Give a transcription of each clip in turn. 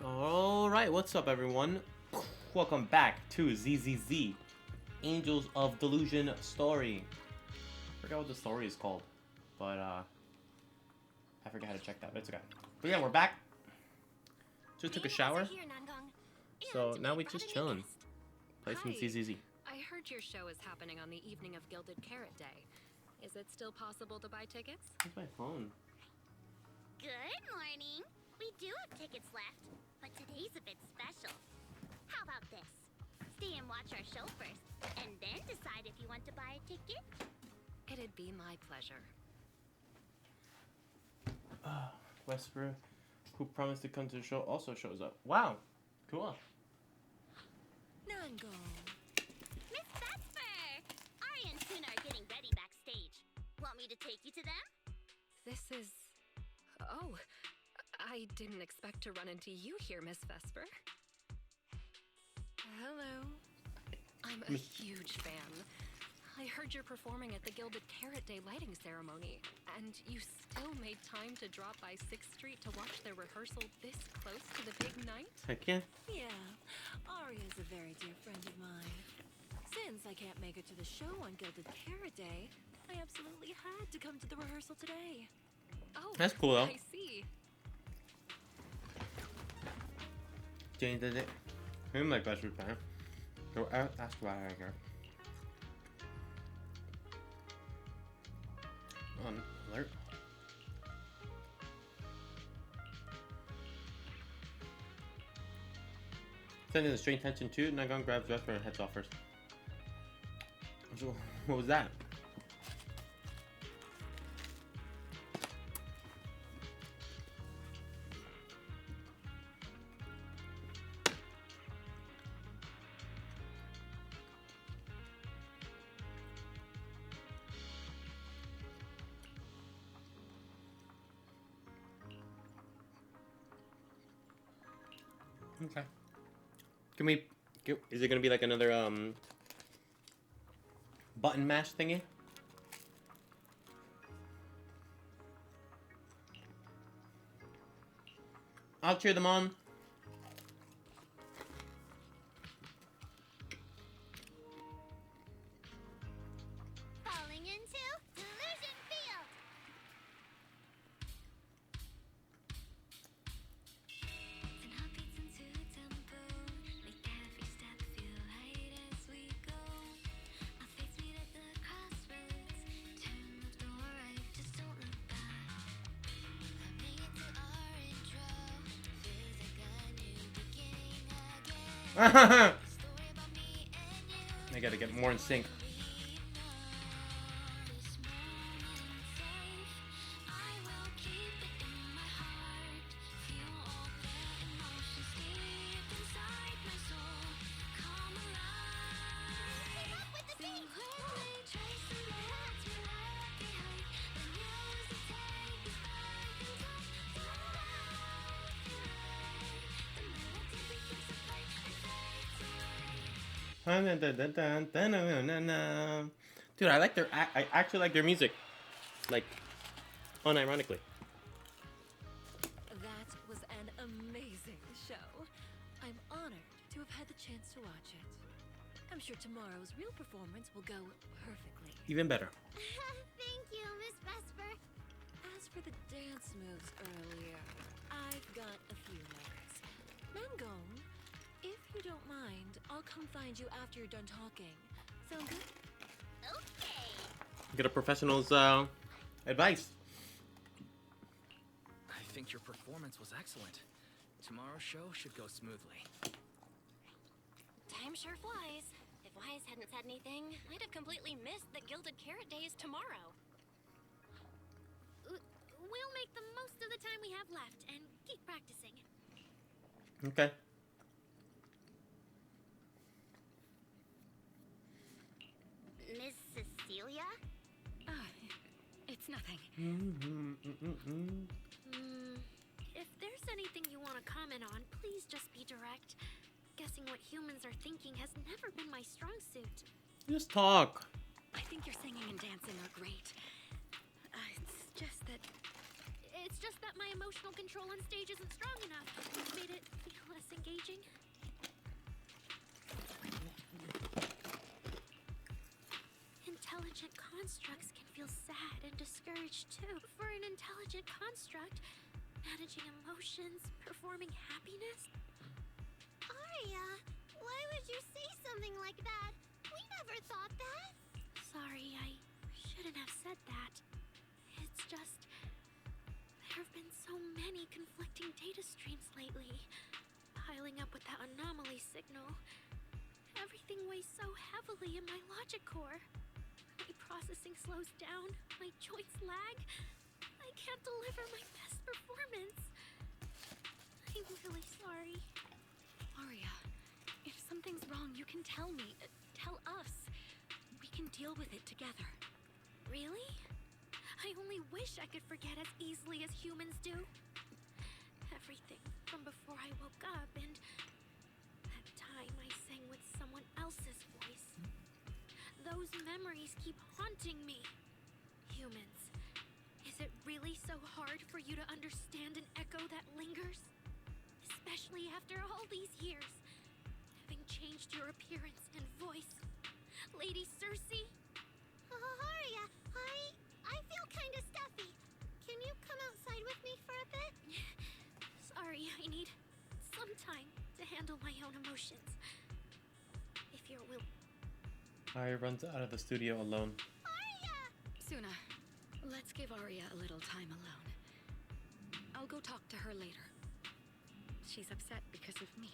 Alright, what's up everyone? Welcome back to ZZZ, Angels of Delusion story. I forgot what the story is called, but I forgot how to check that, but it's okay. But yeah, we're back. Just took a shower, so now we just chilling. Play some ZZZ. I heard your show is happening on the evening of Gilded Carrot Day. Is it still possible to buy tickets? Where's my phone? Good morning. We do have tickets left, but today's a bit special. How about this? Stay and watch our show first, and then decide if you want to buy a ticket. It'd be my pleasure. Wesper, who promised to come to the show, also shows up. Wow, cool. Nango. Miss Vesper! Ari and Tuna are getting ready backstage. Want me to take you to them? This is... Oh, I didn't expect to run into you here, Miss Vesper. Hello. I'm a huge fan. I heard you're performing at the Gilded Carrot Day lighting ceremony, and you still made time to drop by 6th Street to watch their rehearsal this close to the big night? Heck yeah. Yeah, Aria's a very dear friend of mine. Since I can't make it to the show on Gilded Carrot Day, I absolutely had to come to the rehearsal today. Oh, That's cool though. I see. Jane did it. I'm like best fan. So that's why I got. On alert. Sending the strain tension too. Nagon grabs Vesper and heads off first. So, what was that? Okay. Can we... Is it gonna be like another, button mash thingy? I'll cheer them on. Falling into Delusion Field. I gotta get more in sync. Dude, I like I actually like their music, like, unironically. That was an amazing show. I'm honored to have had the chance to watch it. I'm sure tomorrow's real performance will go perfectly. Even better. Thank you, Miss Vesper. As for the dance moves earlier, I've got a few notes. Nangong, if you don't mind, I'll come find you after you're done talking. Sound good? Okay. Get a professional's advice. I think your performance was excellent. Tomorrow's show should go smoothly. Time sure flies. If Wise hadn't said anything, I'd have completely missed that Gilded Carrot Day is tomorrow. We'll make the most of the time we have left and keep practicing. Okay. Miss Cecilia? It's nothing. If there's anything you want to comment on, please just be direct. Guessing what humans are thinking has never been my strong suit. Just talk. I think your singing and dancing are great. It's just that my emotional control on stage isn't strong enough. It's made it discouraged too. For an intelligent construct, managing emotions, performing happiness. Arya, why would you say something like that? We never thought that. Sorry, I shouldn't have said that. It's just, there have been so many conflicting data streams lately, piling up with that anomaly signal. Everything weighs so heavily in my logic core. My processing slows down, my joints lag. I can't deliver my best performance. I'm really sorry. Arya, if something's wrong, you can tell me. Tell us. We can deal with it together. Really? I only wish I could forget as easily as humans do. Everything from before I woke up and that time I sang with someone else's voice. Those memories keep haunting me. Humans, is it really so hard for you to understand an echo that lingers? Especially after all these years, having changed your appearance and voice. Lady Cersei? Arya, I feel kind of stuffy. Can you come outside with me for a bit? Sorry, I need some time to handle my own emotions. If you're Arya runs out of the studio alone. Arya! Suna, let's give Arya a little time alone. I'll go talk to her later. She's upset because of me.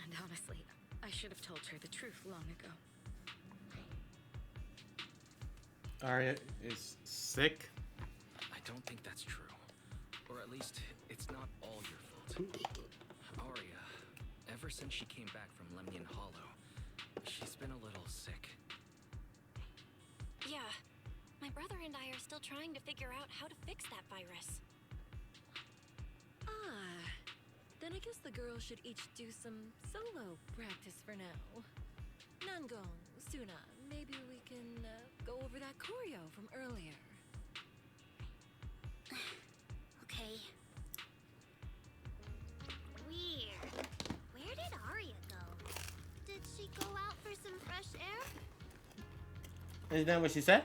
And honestly, I should have told her the truth long ago. Arya is sick. I don't think that's true. Or at least, it's not all your fault. Arya, ever since she came back from Lemnian Hollow, she's been a little sick. Yeah, my brother and I are still trying to figure out how to fix that virus. Then I guess the girls should each do some solo practice for now. Nangong, Suna, maybe we can go over that choreo from earlier. Okay. Weird. Where did Arya go? Did she go out for some fresh air? Isn't that what she said?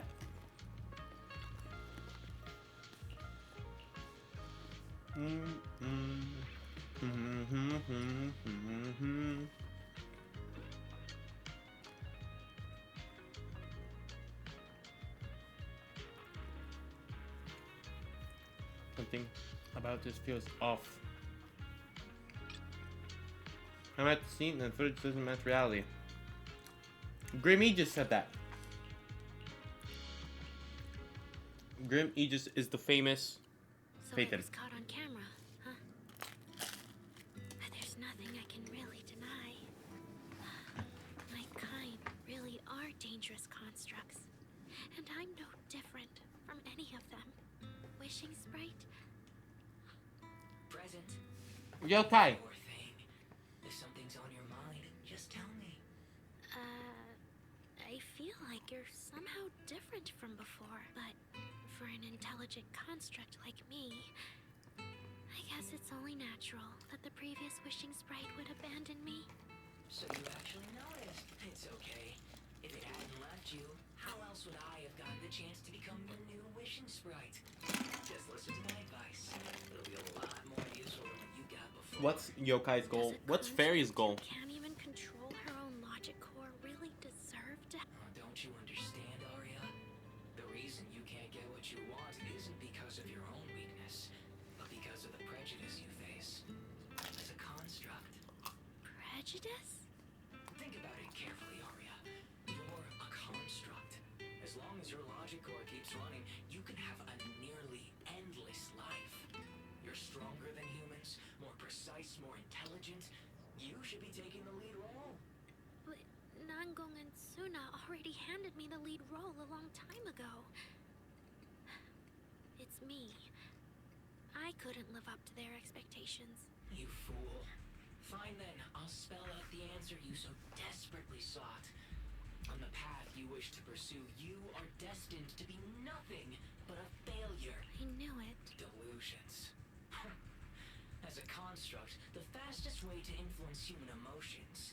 Something about this feels off. I'm at the scene and footage doesn't match reality. Grim Aegis said that. Grim Aegis is the famous So Phaeton. it was caught on camera, huh? But there's nothing I can really deny. My kind really are dangerous constructs. And I'm no different from any of them. Wishing Sprite? Present. Yokai! Poor thing. If something's on your mind, just tell me. I feel like you're somehow different from before, but for an intelligent construct like me, I guess it's only natural that the previous wishing sprite would abandon me. So you actually noticed. It's okay. If it hadn't left you, how else would I have gotten the chance to become your new wishing sprite? Just listen to my advice. It'll be a lot more useful than what you got before. What's Yokai's goal? Does a What's Fairy's goal? construct who can't even control her own logic core really deserve to... Oh, don't you understand, Arya? The reason you can't get what you want isn't because of your own weakness, but because of the prejudice you face. As a construct. Prejudice? Think about it carefully, Arya. You're a construct. As long as your logic core keeps running, you can have a nearly endless life. You're stronger than humans, more precise, more intelligent. You should be taking the lead role. But Nangong and Suna already handed me the lead role a long time ago. It's me. I couldn't live up to their expectations. You fool. Fine then, I'll spell out the answer you so desperately sought. On the path you wish to pursue, you are destined to be nothing but a failure. I knew it. Delusions. As a construct, the fastest way to influence human emotions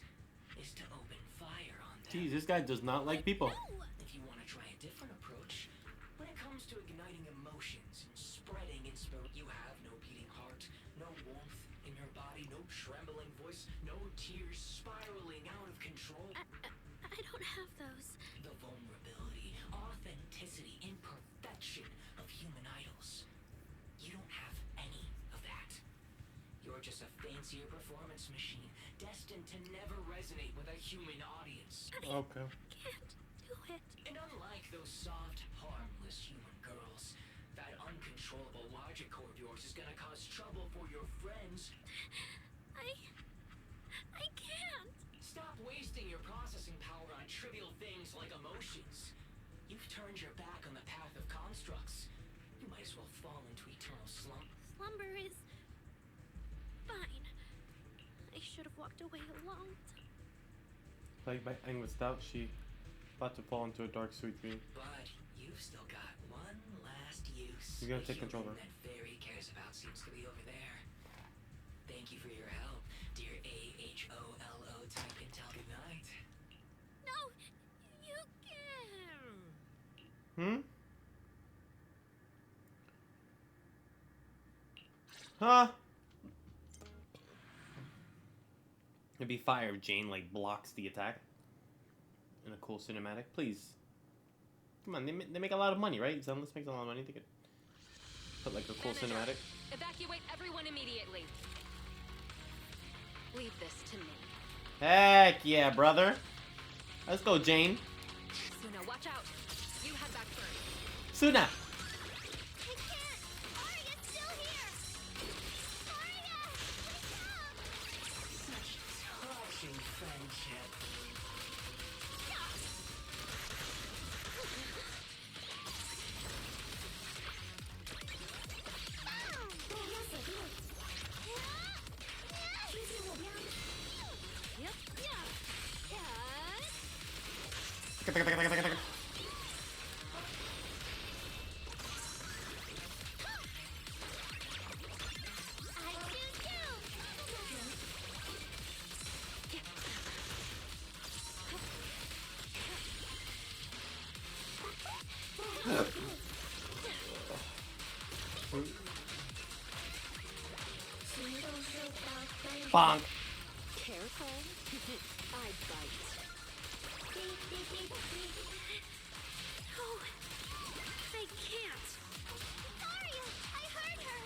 is to open fire on them. Jeez, this guy does not like people. If you want to try a different approach, when it comes to trembling voice, no tears spiraling out of control. I don't have those. The vulnerability, authenticity, imperfection of human idols. You don't have any of that. You're just a fancier performance machine, destined to never resonate with a human audience. Okay. Can't do it. And unlike those soft, harmless human girls, that uncontrollable logic core of yours is gonna cause trouble for your friends. I can't. Stop wasting your processing power on trivial things like emotions. You've turned your back on the path of constructs. You might as well fall into eternal slumber. Slumber is fine. I should have walked away a long time. Plagued by anguish doubt, she about to fall into a dark, sweet dream. But you've still got one last use. You gotta take The control human of her. that Fairy cares about seems to be over there. Thank you for your help, dear AHOLO type intel. Good night. No, you can't. Hmm? Huh? It'd be fire if Jane, like, blocks the attack. In a cool cinematic. Please. Come on, they make a lot of money, right? Zenless makes a lot of money. They could put, like, a cool Manager, cinematic. Evacuate everyone immediately. Leave this to me. Heck yeah, brother. Let's go, Jane. Suna, watch out. You head back first. Suna! I can't. Arya's still here. Arya, wake up. Such touching friendship. Yep. Bonk. Careful. I bite. No, I can't. Arya, I heard her.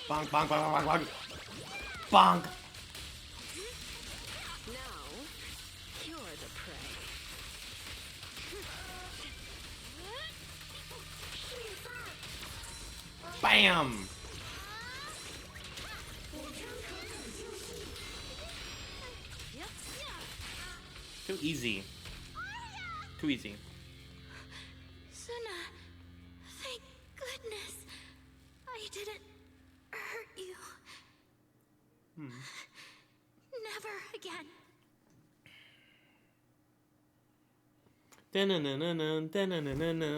Bonk, bonk, bonk, bonk, bonk. Bonk. Now, you're the prey. Bam! Yep. Too easy. Too easy. Suna, thank goodness I didn't hurt you. Never again. Da-na-na-na-na, da-na-na-na-na.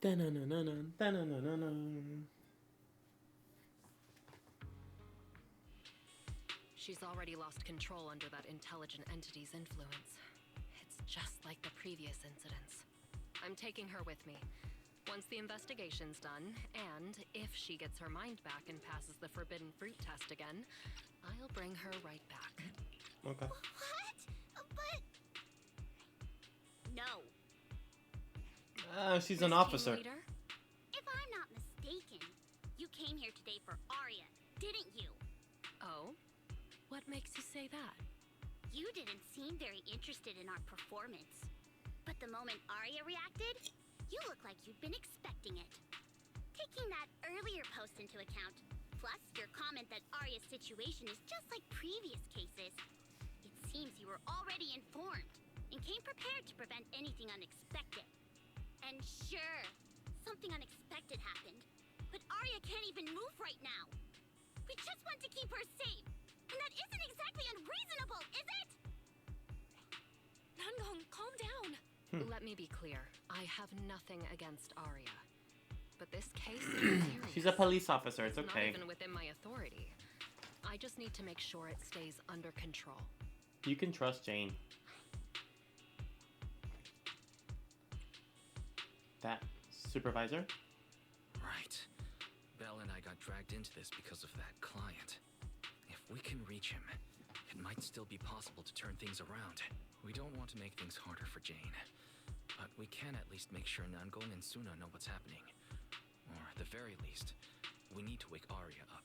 Da-na-na-na-na, da-na-na-na-na. She's already lost control under that intelligent entity's influence. It's just like the previous incidents. I'm taking her with me. Once the investigation's done, and if she gets her mind back and passes the forbidden fruit test again, I'll bring her right back. Okay. What? But... No. She's an Miss Team officer. Leader? If I'm not mistaken, you came here today for Arya, didn't you? Oh? What makes you say that? You didn't seem very interested in our performance. But the moment Arya reacted, you look like you'd been expecting it. Taking that earlier post into account, plus your comment that Arya's situation is just like previous cases, it seems you were already informed and came prepared to prevent anything unexpected. And sure, something unexpected happened, but Arya can't even move right now. Which just want to keep her safe. And that isn't exactly unreasonable, is it? Nangong, calm down. Let me be clear. I have nothing against Arya. But this case is serious. She's a police officer. It's okay. Not even within my authority. I just need to make sure it stays under control. You can trust Jane. That supervisor? Right. Belle and I got dragged into this because of that client. If we can reach him, it might still be possible to turn things around. We don't want to make things harder for Jane. But we can at least make sure Nangong and Suna know what's happening. Or at the very least, we need to wake Arya up.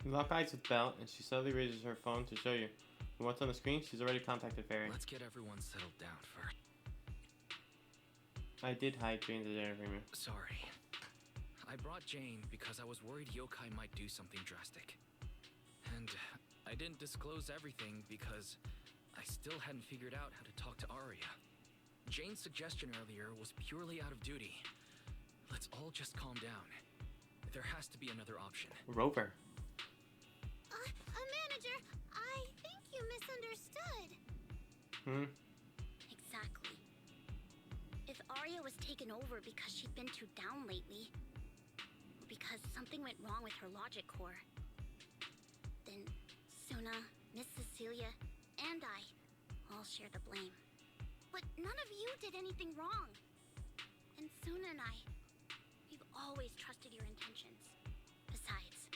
You lock eyes with Belle, and she suddenly raises her phone to show you. And what's on the screen? She's already contacted Fairy. Let's get everyone settled down first. I did hide Jane's agenda from you. Sorry. I brought Jane because I was worried Yokai might do something drastic. And I didn't disclose everything because I still hadn't figured out how to talk to Arya. Jane's suggestion earlier was purely out of duty. Let's all just calm down. There has to be another option. Rover. Manager, I think you misunderstood. Exactly. If Arya was taken over because she'd been too down lately, or because something went wrong with her logic core, then Suna, Miss Cecilia, and I all share the blame. But none of you did anything wrong. And Suna and I, we've always trusted your intentions. Besides,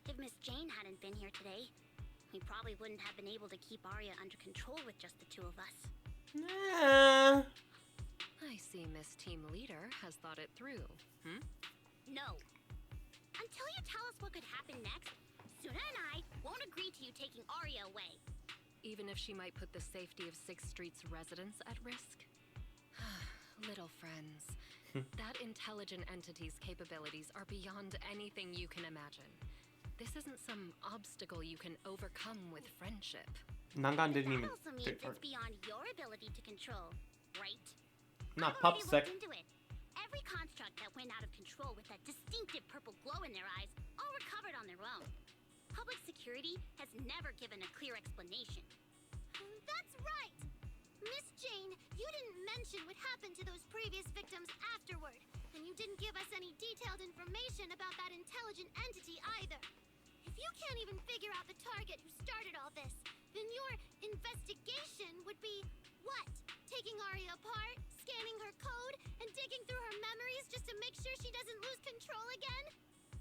if Miss Jane hadn't been here today, we probably wouldn't have been able to keep Arya under control with just the two of us. Nah. I see Miss Team Leader has thought it through. No. Until you tell us what could happen next, Suna and I won't agree to you taking Arya away. Even if she might put the safety of 6th Street's residents at risk? Little friends, that intelligent entity's capabilities are beyond anything you can imagine. This isn't some obstacle you can overcome with friendship. Nangan didn't even That also means it's beyond your ability to control, right? Not I've pup already sec. looked into it. Every construct that went out of control with that distinctive purple glow in their eyes all recovered on their own. Public security has never given a clear explanation. That's right! Miss Jane, you didn't mention what happened to those previous victims afterward, and you didn't give us any detailed information about that intelligent entity either. If you can't even figure out the target who started all this, then your investigation would be what? Taking Arya apart, scanning her code, and digging through her memories just to make sure she doesn't lose control again?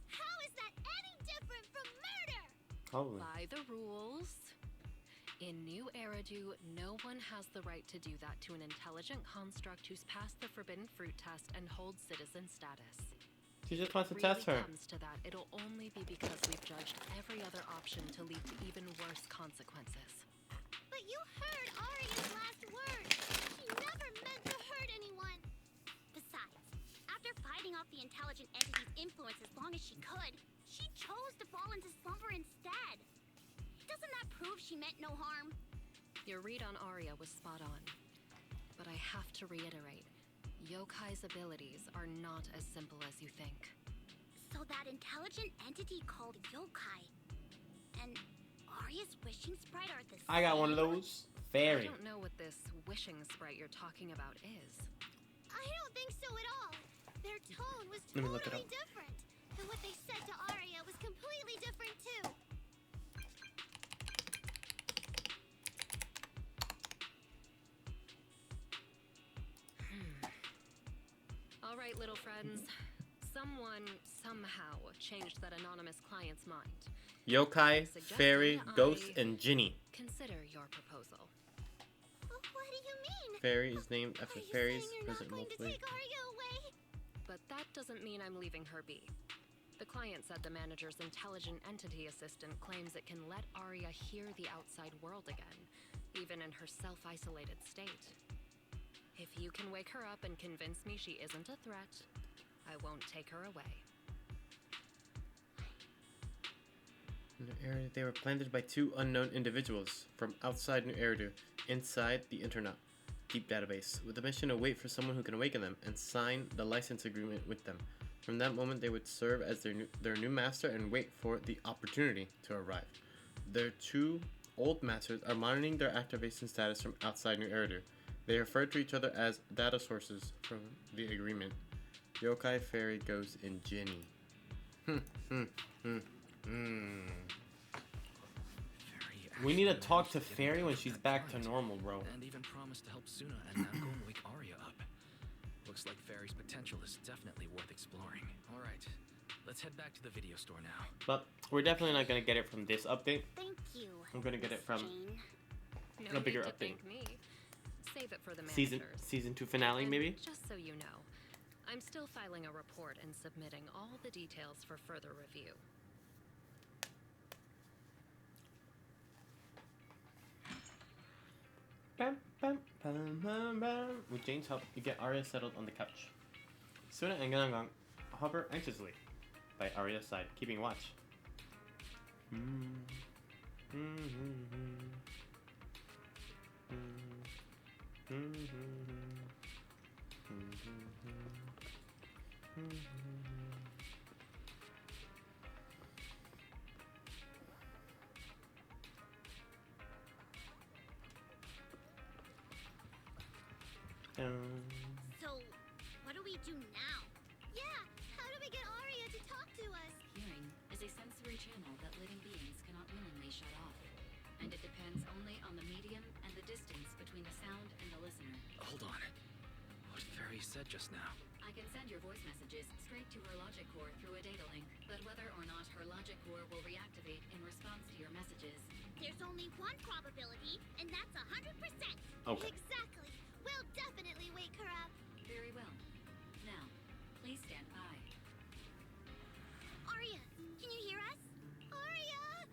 How is that any different from murder? Holy. By the rules. In New Eridu, no one has the right to do that to an intelligent construct who's passed the Forbidden Fruit test and holds citizen status. She just wants to If test it really her. comes to that, it'll only be because we've judged every other option to lead to even worse consequences. But you heard Arya's last words. She never meant to hurt anyone. Besides, after fighting off the intelligent entity's influence as long as she could, she chose to fall into slumber instead. Doesn't that prove she meant no harm? Your read on Arya was spot on. But I have to reiterate, Yokai's abilities are not as simple as you think. So that intelligent entity called Yokai and Arya's wishing sprite are the same? I got one of those. I Fairy. don't know what this wishing sprite you're talking about is. I don't think so at all. Their tone was Let me look it totally up. different. And what they said to Arya was completely different too. All right, little friends. Someone, somehow, changed that anonymous client's mind. Yokai, Suggested Fairy, Ghost, I- and Ginny. Consider your proposal. What do you mean? Fairy is named after Are you fairies saying you're not present going to mostly. take Arya away? But that doesn't mean I'm leaving her be. The client said the manager's intelligent entity assistant claims it can let Arya hear the outside world again, even in her self-isolated state. If you can wake her up and convince me she isn't a threat, I won't take her away. In New Eridu, they were planted by two unknown individuals from outside New Eridu, inside the Internet Deep Database, with the mission to wait for someone who can awaken them and sign the license agreement with them. From that moment, they would serve as their new master and wait for the opportunity to arrive. Their two old masters are monitoring their activation status from outside New Eridu. They refer to each other as data sources from the agreement. Yokai Fairy goes in Ginny. We need to talk to Fairy when she's back to normal, bro. And even promised to help Suna and now go and wake Arya up. Looks like Fairy's potential is definitely worth exploring. Alright, let's head back to the video store now. But we're definitely not gonna get it from this update. Thank you. I'm gonna get it from No a bigger need to update. thank me. Save it for the managers. Season 2 finale, And maybe? just so you know, I'm still filing a report and submitting all the details for further review. Bam, bam, bam, bam, bam. With Jane's help, you get Arya settled on the couch. Suna and Gangang hover anxiously by Arya's side, keeping watch. So, what do we do now? Yeah, how do we get Arya to talk to us? Hearing is a sensory channel that living beings cannot willingly shut off, and it depends only on the medium and the distance between the sound and the listener. Hold on. What Fairy said just now? I can send your voice messages straight to her logic core through a data link, but whether or not her logic core will reactivate in response to your messages. There's only one probability, and that's 100%. Okay. Exactly. We'll definitely wake her up. Very well. Now, please stand by. Arya, can you hear us? Arya!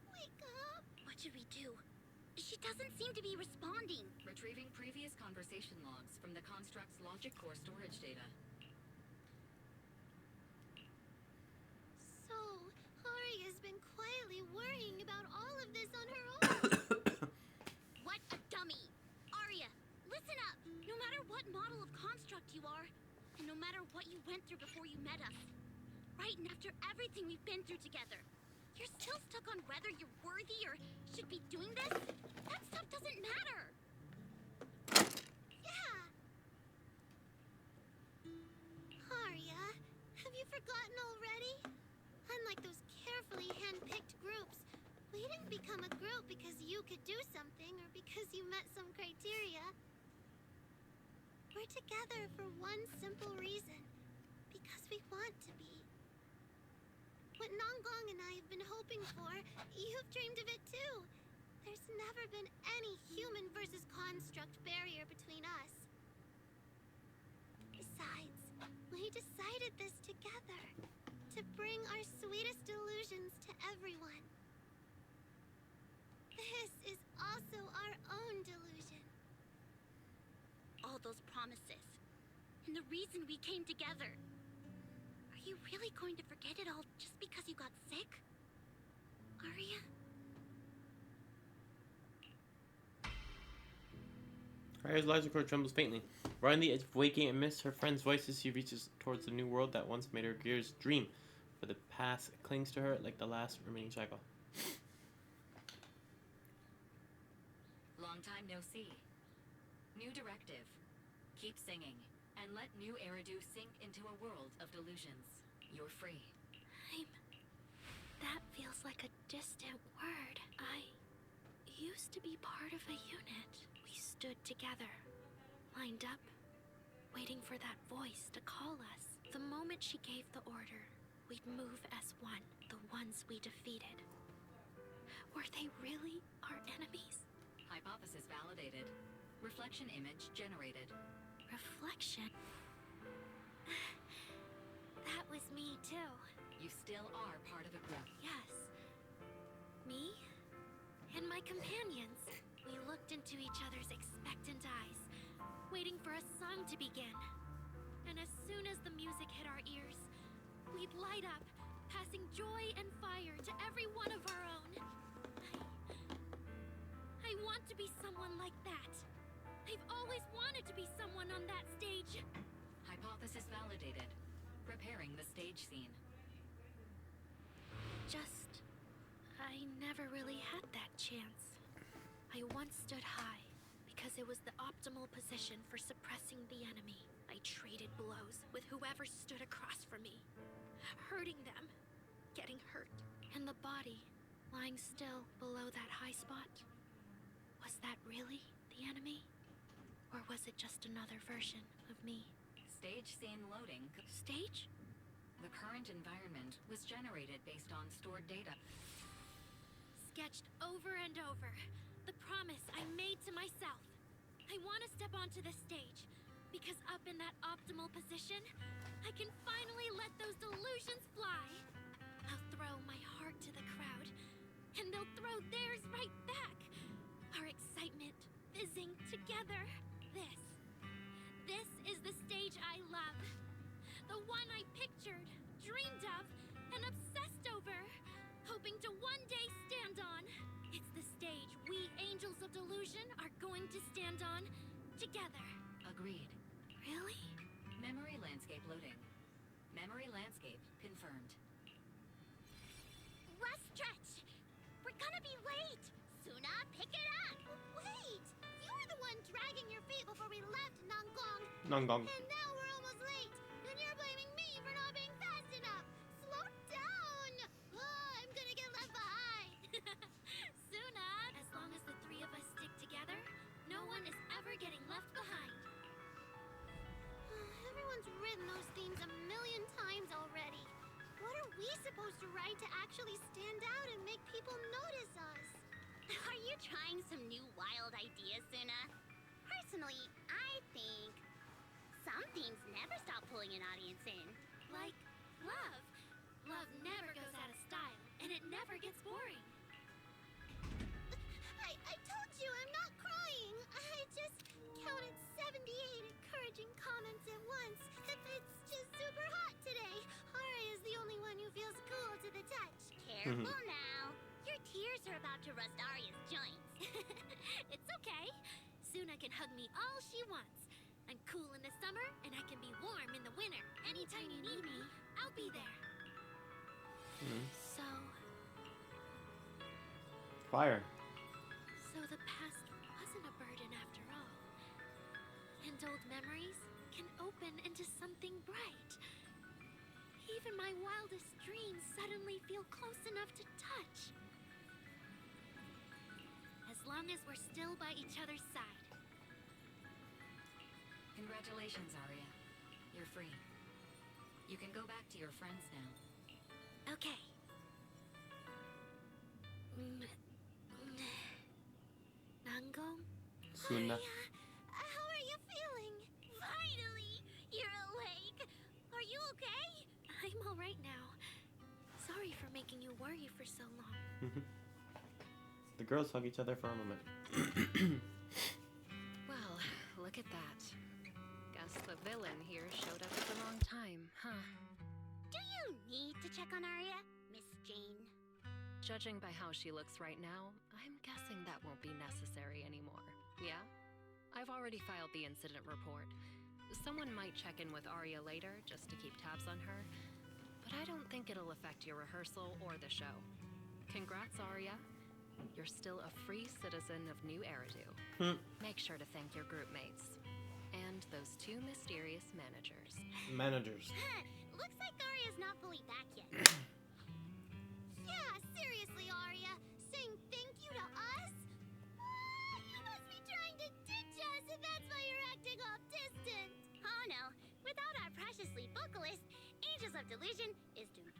Wake up! What should we do? She doesn't seem to be responding. Retrieving previous conversation logs from the construct's logic core storage data. So, Arya's been quietly worrying about all of this on her own. What a dummy! Arya, listen up! No matter what model of construct you are, and no matter what you went through before you met us, right and after everything we've been through together, you're still stuck on whether you're worthy or should be doing this? That stuff doesn't matter! Yeah! Arya, have you forgotten already? Unlike those carefully hand-picked groups, we didn't become a group because you could do something or because you met some criteria. We're together for one simple reason. Because we want to be. What Nonggong and I have been hoping for, you've dreamed of it too. There's never been any human versus construct barrier between us. Besides, we decided this together. To bring our sweetest delusions to everyone. This is also our own delusion. All those promises. And the reason we came together. Are you really going to forget it all just because you got sick? Arya? Arya's logic core trembles faintly. Right on the edge of waking amidst her friends' voices, she reaches towards the new world that once made her gears dream. But the past clings to her like the last remaining shackle. Long time no see. New directive. Keep singing, and let New Eridu sink into a world of delusions. You're free. That feels like a distant word. I used to be part of a unit. We stood together, lined up, waiting for that voice to call us. The moment she gave the order, we'd move as one, the ones we defeated. Were they really our enemies? Hypothesis validated. Reflection image generated. Reflection? That was me too. You still are part of a group. Yes. Me and my companions. We looked into each other's expectant eyes, waiting for a song to begin. And as soon as the music hit our ears, we'd light up, passing joy and fire to every one of our own. I want to be someone like that. I've always wanted to be someone on that stage. Hypothesis validated. preparing the stage scene. I never really had that chance. I once stood high because it was the optimal position for suppressing the enemy. I traded blows with whoever stood across from me, hurting them, getting hurt. And the body, lying still below that high spot, was that really the enemy? Or was it just another version of me? Stage scene loading. Stage? The current environment was generated based on stored data. Sketched over and over. The promise I made to myself. I want to step onto the stage, because up in that optimal position, I can finally let those delusions fly. I'll throw my heart to the crowd, and they'll throw theirs right back. Our excitement fizzing together. This is the stage I love. The one I pictured, dreamed of, and obsessed over, hoping to one day stand on. It's the stage we Angels of Delusion are going to stand on together. Agreed. Really? Memory landscape loading. Memory landscape confirmed. Last stretch! We're gonna be late! Suna, pick it up! Wait! You were the one dragging your feet before we left Nangong. Nangong. And now we're almost late. And you're blaming me for not being fast enough. Slow down! Oh, I'm gonna get left behind. Suna! As long as the three of us stick together, no one is ever getting left behind. Everyone's written those themes a million times already. What are we supposed to write to actually stand out and make people notice us? Are you trying some new wild ideas, Suna? Personally, I think some themes never stop pulling an audience in. Like love. Love never goes out of style, and it never gets boring. I told you I'm not crying. I just counted 78 encouraging comments at once. It's just super hot today. Ari is the only one who feels cool to the touch. Careful now. Your tears are about to rust Arya's joints. It's okay. Suna can hug me all she wants. I'm cool in the summer, and I can be warm in the winter. Anytime you need me, I'll be there. So... Fire. So the past wasn't a burden after all. And old memories can open into something bright. Even my wildest dreams suddenly feel close enough to touch. As long as we're still by each other's side. Congratulations, Arya. You're free. You can go back to your friends now. Okay. Nangong? Suna. How are you feeling? Finally! You're awake! Are you okay? I'm alright now. Sorry for making you worry for so long. The girls hug each other for a moment. Well, look at that. Guess the villain here showed up at the wrong time, huh? Do you need to check on Arya, Miss Jane? Judging by how she looks right now, I'm guessing that won't be necessary anymore. Yeah? I've already filed the incident report. Someone might check in with Arya later just to keep tabs on her, but I don't think it'll affect your rehearsal or the show. Congrats, Arya. You're still a free citizen of New Eridu. Make sure to thank your group mates. And those two mysterious managers. Managers. Looks like Arya's not fully back yet. Yeah, seriously, Arya. Saying thank you to us? You must be trying to ditch us if that's why you're acting all distant. Oh no. Without our preciously vocalist, Angels of Delusion is doomed.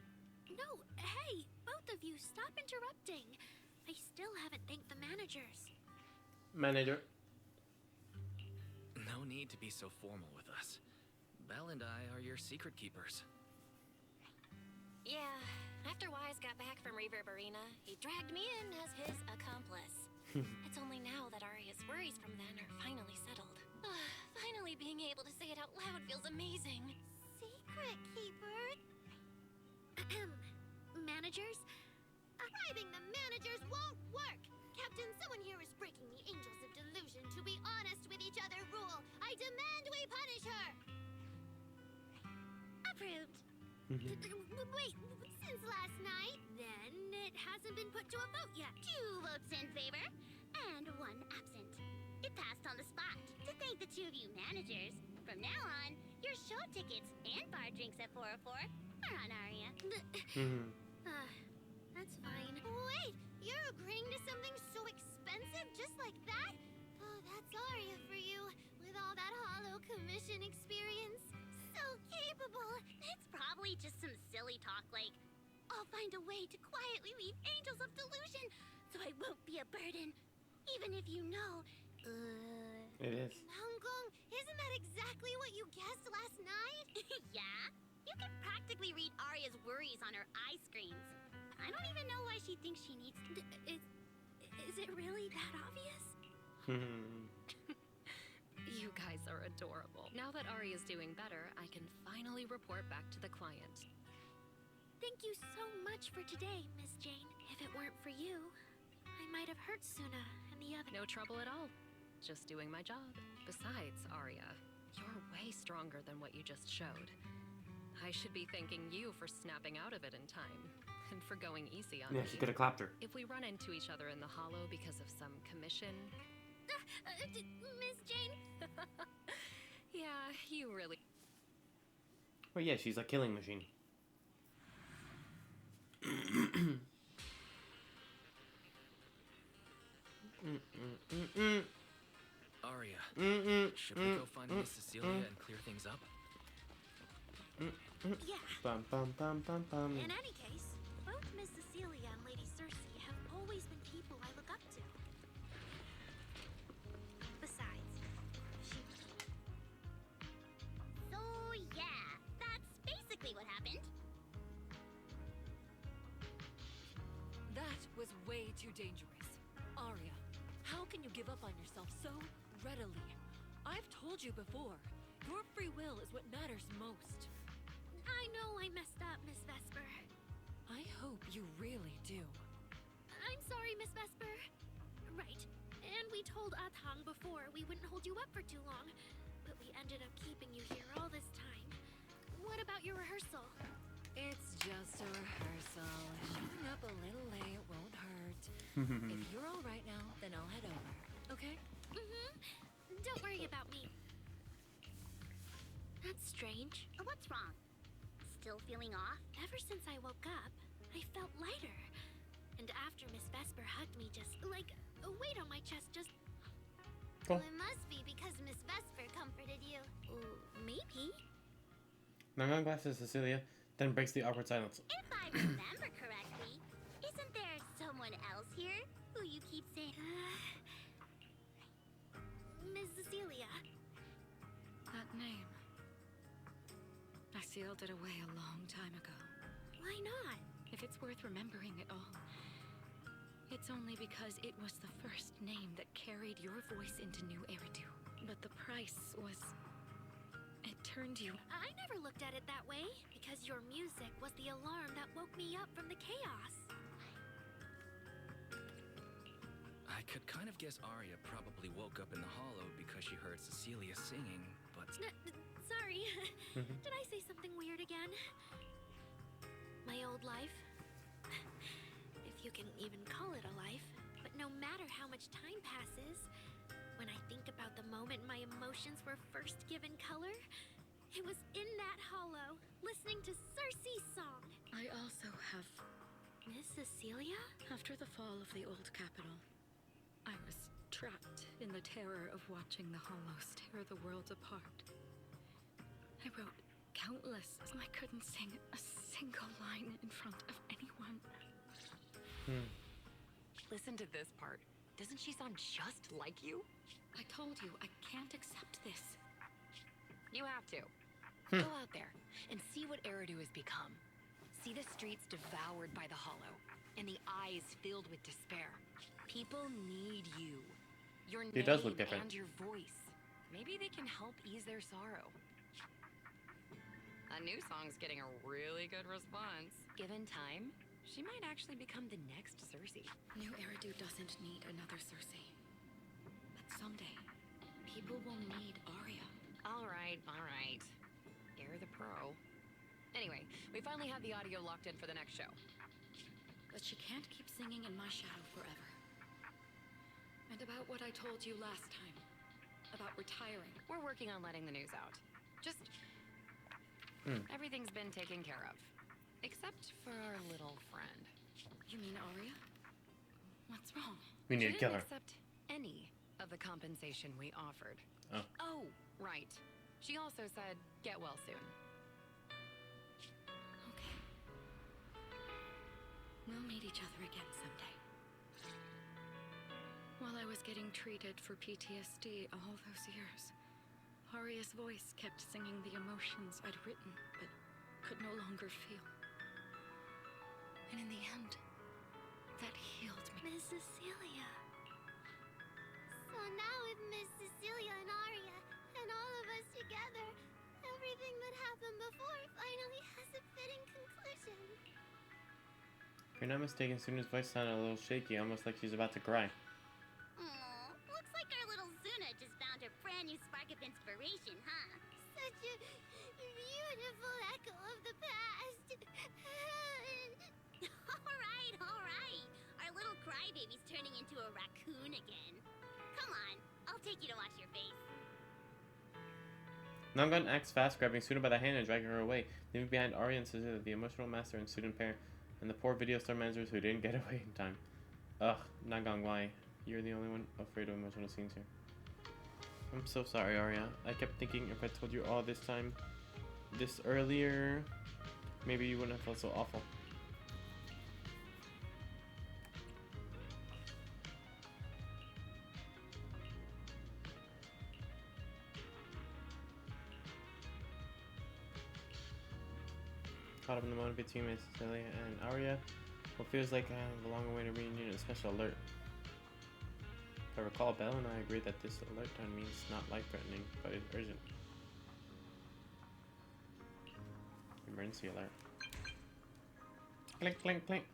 No, hey, both of you, stop interrupting. I still haven't thanked the managers. Manager. No need to be so formal with us. Belle and I are your secret keepers. Yeah, after Wise got back from Reverberina, he dragged me in as his accomplice. It's only now that Arya's worries from then are finally settled. Finally being able to say it out loud feels amazing. Secret keeper? Managers? Bribing the managers won't work! Captain, someone here is breaking the Angels of Delusion to be honest with each other rule. I demand we punish her! Approved. Mhm. Wait, since last night, then it hasn't been put to a vote yet. 2 votes in favor and 1 absent. It passed on the spot. To thank the 2 of you managers, from now on, your show tickets and bar drinks at 404 are on Aria. Mhm. That's fine. Wait, you're agreeing to something so expensive just like that? Oh, that's Aria for you, with all that hollow commission experience. So capable. It's probably just some silly talk like, I'll find a way to quietly leave Angels of Delusion so I won't be a burden. Even if you know. It is. Namgong, isn't that exactly what you guessed last night? Yeah? You can practically read Arya's worries on her eye screens. I don't even know why she thinks she needs to. Is it really that obvious? Mhm. You guys are adorable. Now that Arya's doing better, I can finally report back to the client. Thank you so much for today, Miss Jane. If it weren't for you, I might have hurt Suna and the other. No trouble at all. Just doing my job. Besides, Arya, you're way stronger than what you just showed. I should be thanking you for snapping out of it in time, and for going easy on Yeah, me. she could have clapped her. If we run into each other in the hollow because of some commission... Miss Jane? Yeah, you really... Well, yeah, she's a killing machine. Arya, Mm-mm. should we go find Miss Cecilia and clear things up? Yeah. Bum bum bum bum bum. In any case, both Miss Cecilia and Lady Cersei have always been people I look up to. Besides, she... So, yeah, that's basically what happened. That was way too dangerous. Arya, how can you give up on yourself so readily? I've told you before, your free will is what matters most. I know I messed up, Miss Vesper. I hope you really do. I'm sorry, Miss Vesper. Right. And we told Atang before we wouldn't hold you up for too long, but we ended up keeping you here all this time. What about your rehearsal? It's just a rehearsal. Showing up a little late won't hurt. If you're all right now, then I'll head over. Okay? Mm-hmm. Don't worry about me. That's strange. What's wrong? Still feeling off? Ever since I woke up, I felt lighter. And after Miss Vesper hugged me, just like a weight on my chest just... Cool. Well, it must be because Miss Vesper comforted you. Maybe. Nangang glasses Cecilia, then breaks the awkward silence. If I remember correctly, isn't there someone else here who you keep saying... Miss Cecilia. That name. I sealed it away a long time ago. Why not? If it's worth remembering at all, it's only because it was the first name that carried your voice into New Eridu. But the price was... it turned you... I never looked at it that way, because your music was the alarm that woke me up from the chaos. I could kind of guess Arya probably woke up in the hollow because she heard Cecilia singing, but... Sorry. Did I say something weird again? My old life? If you can even call it a life. But no matter how much time passes, when I think about the moment my emotions were first given color, it was in that hollow, listening to Cersei's song. I also have... Miss Cecilia? After the fall of the old capital, I was trapped in the terror of watching the hollows tear the world apart. I wrote countless. I couldn't sing a single line in front of anyone. Listen to this part. Doesn't she sound just like you? I told you, I can't accept this. You have to. Go out there and see what Eridu has become. See the streets devoured by the hollow, and the eyes filled with despair. People need you. Your name It does look different. and your voice. Maybe they can help ease their sorrow. A new song's getting a really good response. Given time, she might actually become the next Cersei. New Eridu doesn't need another Cersei. But someday, people will need Arya. All right, all right. You're the pro. Anyway, we finally have the audio locked in for the next show. But she can't keep singing in my shadow forever. And about what I told you last time. About retiring. We're working on letting the news out. Just... Everything's been taken care of. Except for our little friend. You mean Arya? What's wrong? We need to She kill didn't her. accept any of the compensation we offered. Oh. Right. She also said, get well soon. Okay. We'll meet each other again someday. While I was getting treated for PTSD all those years, Arya's voice kept singing the emotions I'd written, but could no longer feel. And in the end, that healed me. Miss Cecilia. So now with Miss Cecilia and Arya, and all of us together, everything that happened before finally has a fitting conclusion. If you're not mistaken, Suna's voice sounded a little shaky, almost like she's about to cry. Aw, looks like our little Zuna just found her brand new spark of inspiration, huh? Such a beautiful echo of the past. All right. Our little crybaby's turning into a raccoon again. Come on, I'll take you to wash your face. Namgun acts fast, grabbing Suna by the hand and dragging her away, leaving behind Arya and Cecilia, the emotional master and student pair, and the poor video store managers who didn't get away in time. Ugh, Namgun, why? You're the only one afraid of emotional scenes here. I'm so sorry, Arya. I kept thinking if I told you all this earlier, maybe you wouldn't have felt so awful. Caught up in the moment between Miss Cecilia and Arya, what feels like a long-awaited reunion and special alert. If I recall, Belle and I agreed that this alert tone means not life-threatening, but it's urgent. Emergency alert. Clink, clink, clink.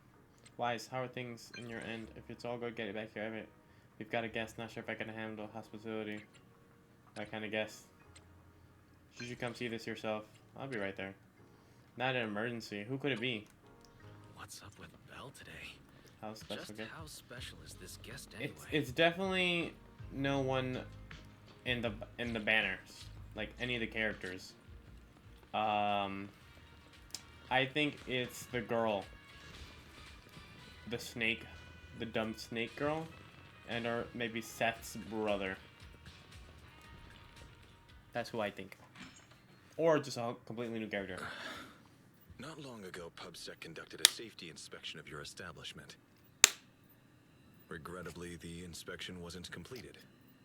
Wise, how are things in your end? If it's all good, get it back here. We've got a guest. Not sure if I can handle hospitality. That kind of guest. You should come see this yourself. I'll be right there. Not an emergency. Who could it be? What's up with Belle today? How special? Just how special is this guest anyway? It's definitely no one in the banners, like any of the characters. I think it's the girl, the snake, the dumb snake girl, and or maybe Seth's brother. That's who I think, or just a completely new character. Not long ago, PubSec conducted a safety inspection of your establishment. Regrettably, the inspection wasn't completed,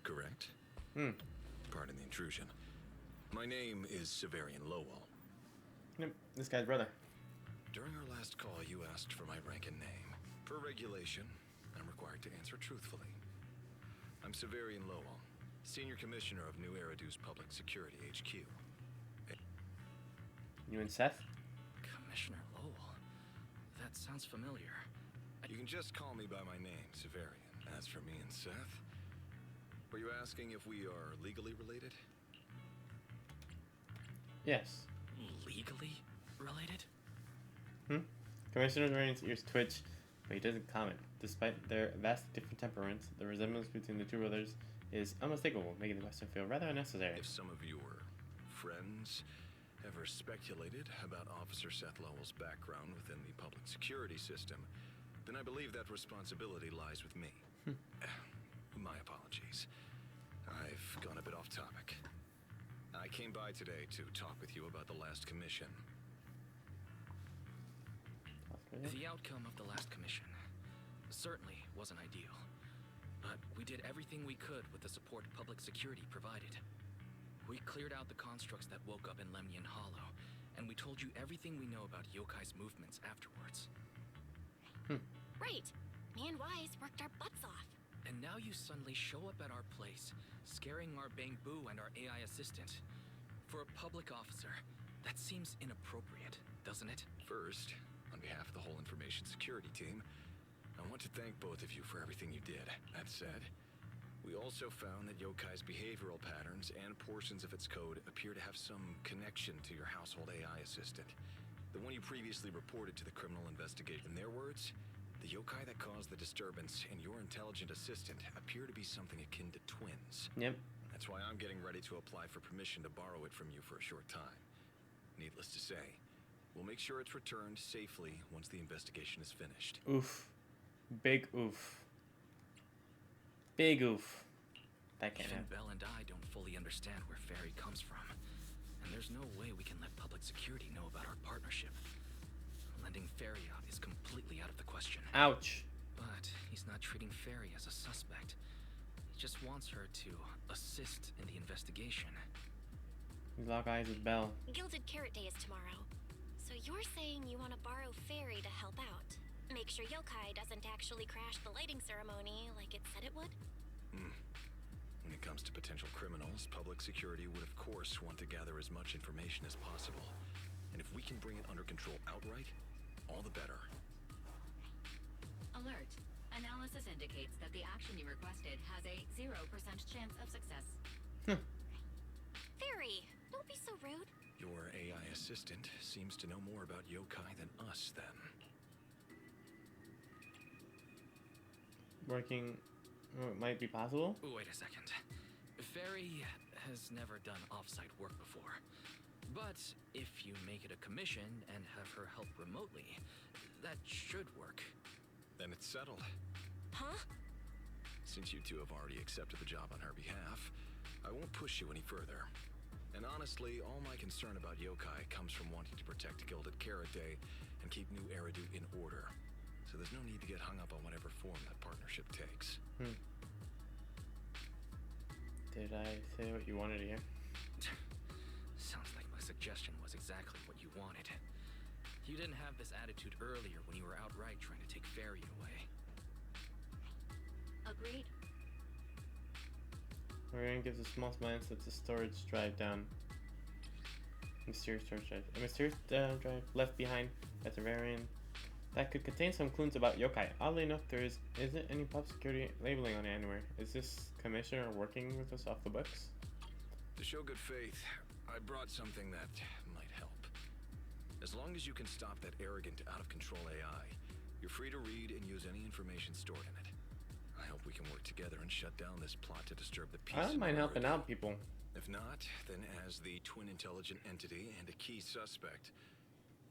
correct? Pardon the intrusion. My name is Severian Lowell. Yep, this guy's brother. During our last call, you asked for my rank and name. Per regulation, I'm required to answer truthfully. I'm Severian Lowell, Senior Commissioner of New Eridu's Public Security HQ. You and Seth? Commissioner Lowell. That sounds familiar. You can just call me by my name, Severian. As for me and Seth, were you asking if we are legally related? Yes. Legally related? Commissioner Rain's ears twitch, but he doesn't comment. Despite their vastly different temperaments, the resemblance between the two brothers is unmistakable, making the question feel rather unnecessary. If some of your friends ever speculated about Officer Seth Lowell's background within the public security system, then I believe that responsibility lies with me. My apologies. I've gone a bit off topic. I came by today to talk with you about the last commission. The outcome of the last commission certainly wasn't ideal, but we did everything we could with the support public security provided. We cleared out the constructs that woke up in Lemnian Hollow, and we told you everything we know about Yokai's movements afterwards. Right. Me and Wise worked our butts off. And now you suddenly show up at our place, scaring our Bangbu and our AI assistant. For a public officer, that seems inappropriate, doesn't it? First, on behalf of the whole information security team, I want to thank both of you for everything you did. That said, we also found that Yokai's behavioral patterns and portions of its code appear to have some connection to your household AI assistant. The one you previously reported to the criminal investigation. In their words, the yokai that caused the disturbance and your intelligent assistant appear to be something akin to twins. Yep. That's why I'm getting ready to apply for permission to borrow it from you for a short time. Needless to say, we'll make sure it's returned safely once the investigation is finished. Oof. Big oof. Big oof. That can't Even happen. Bell and I don't fully understand where Ferry comes from. And there's no way we can let public security know about our partnership. Lending Ferry out is completely out of the question. Ouch. But he's not treating Ferry as a suspect. He just wants her to assist in the investigation. You lock eyes with Bell. Gilded Carrot Day is tomorrow. So you're saying you want to borrow Fairy to help out? Make sure yokai doesn't actually crash the lighting ceremony like it said it would? When it comes to potential criminals, public security would of course want to gather as much information as possible. And if we can bring it under control outright, all the better. Alert. Analysis indicates that the action you requested has a 0% chance of success. Fairy, don't be so rude. Your AI assistant seems to know more about yokai than us, then. Working might be possible. Wait a second. Ferry has never done off-site work before. But if you make it a commission and have her help remotely, that should work. Then it's settled. Huh? Since you two have already accepted the job on her behalf, I won't push you any further. And honestly, all my concern about yokai comes from wanting to protect Gilded Carrot Day and keep New Eridu in order. So there's no need to get hung up on whatever form that partnership takes. Did I say what you wanted to hear? Sounds like my suggestion was exactly what you wanted. You didn't have this attitude earlier when you were outright trying to take Ferry away. Agreed. Marianne gives a small smile and sets a storage drive down. Mysterious storage drive. A mysterious drive left behind at the Varian that could contain some clues about yokai. Oddly enough, there isn't any public security labeling on it anywhere. Is this commissioner working with us off the books? To show good faith, I brought something that might help. As long as you can stop that arrogant, out-of-control AI, you're free to read and use any information stored in it. I hope we can work together and shut down this plot to disturb the peace. I don't mind of helping Eridu. out people. If not, then as the twin intelligent entity and a key suspect,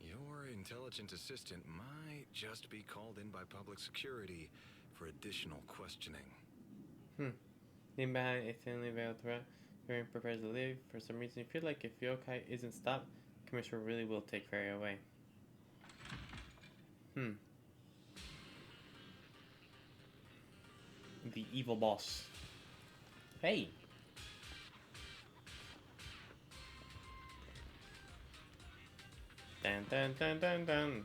your intelligent assistant might just be called in by public security for additional questioning. Lean behind a thinly veiled threat. Varian prepares to leave. For some reason, you feel like if yokai isn't stopped, Commissioner really will take Ferry away. The evil boss. Hey! Dun dun dun dun dun.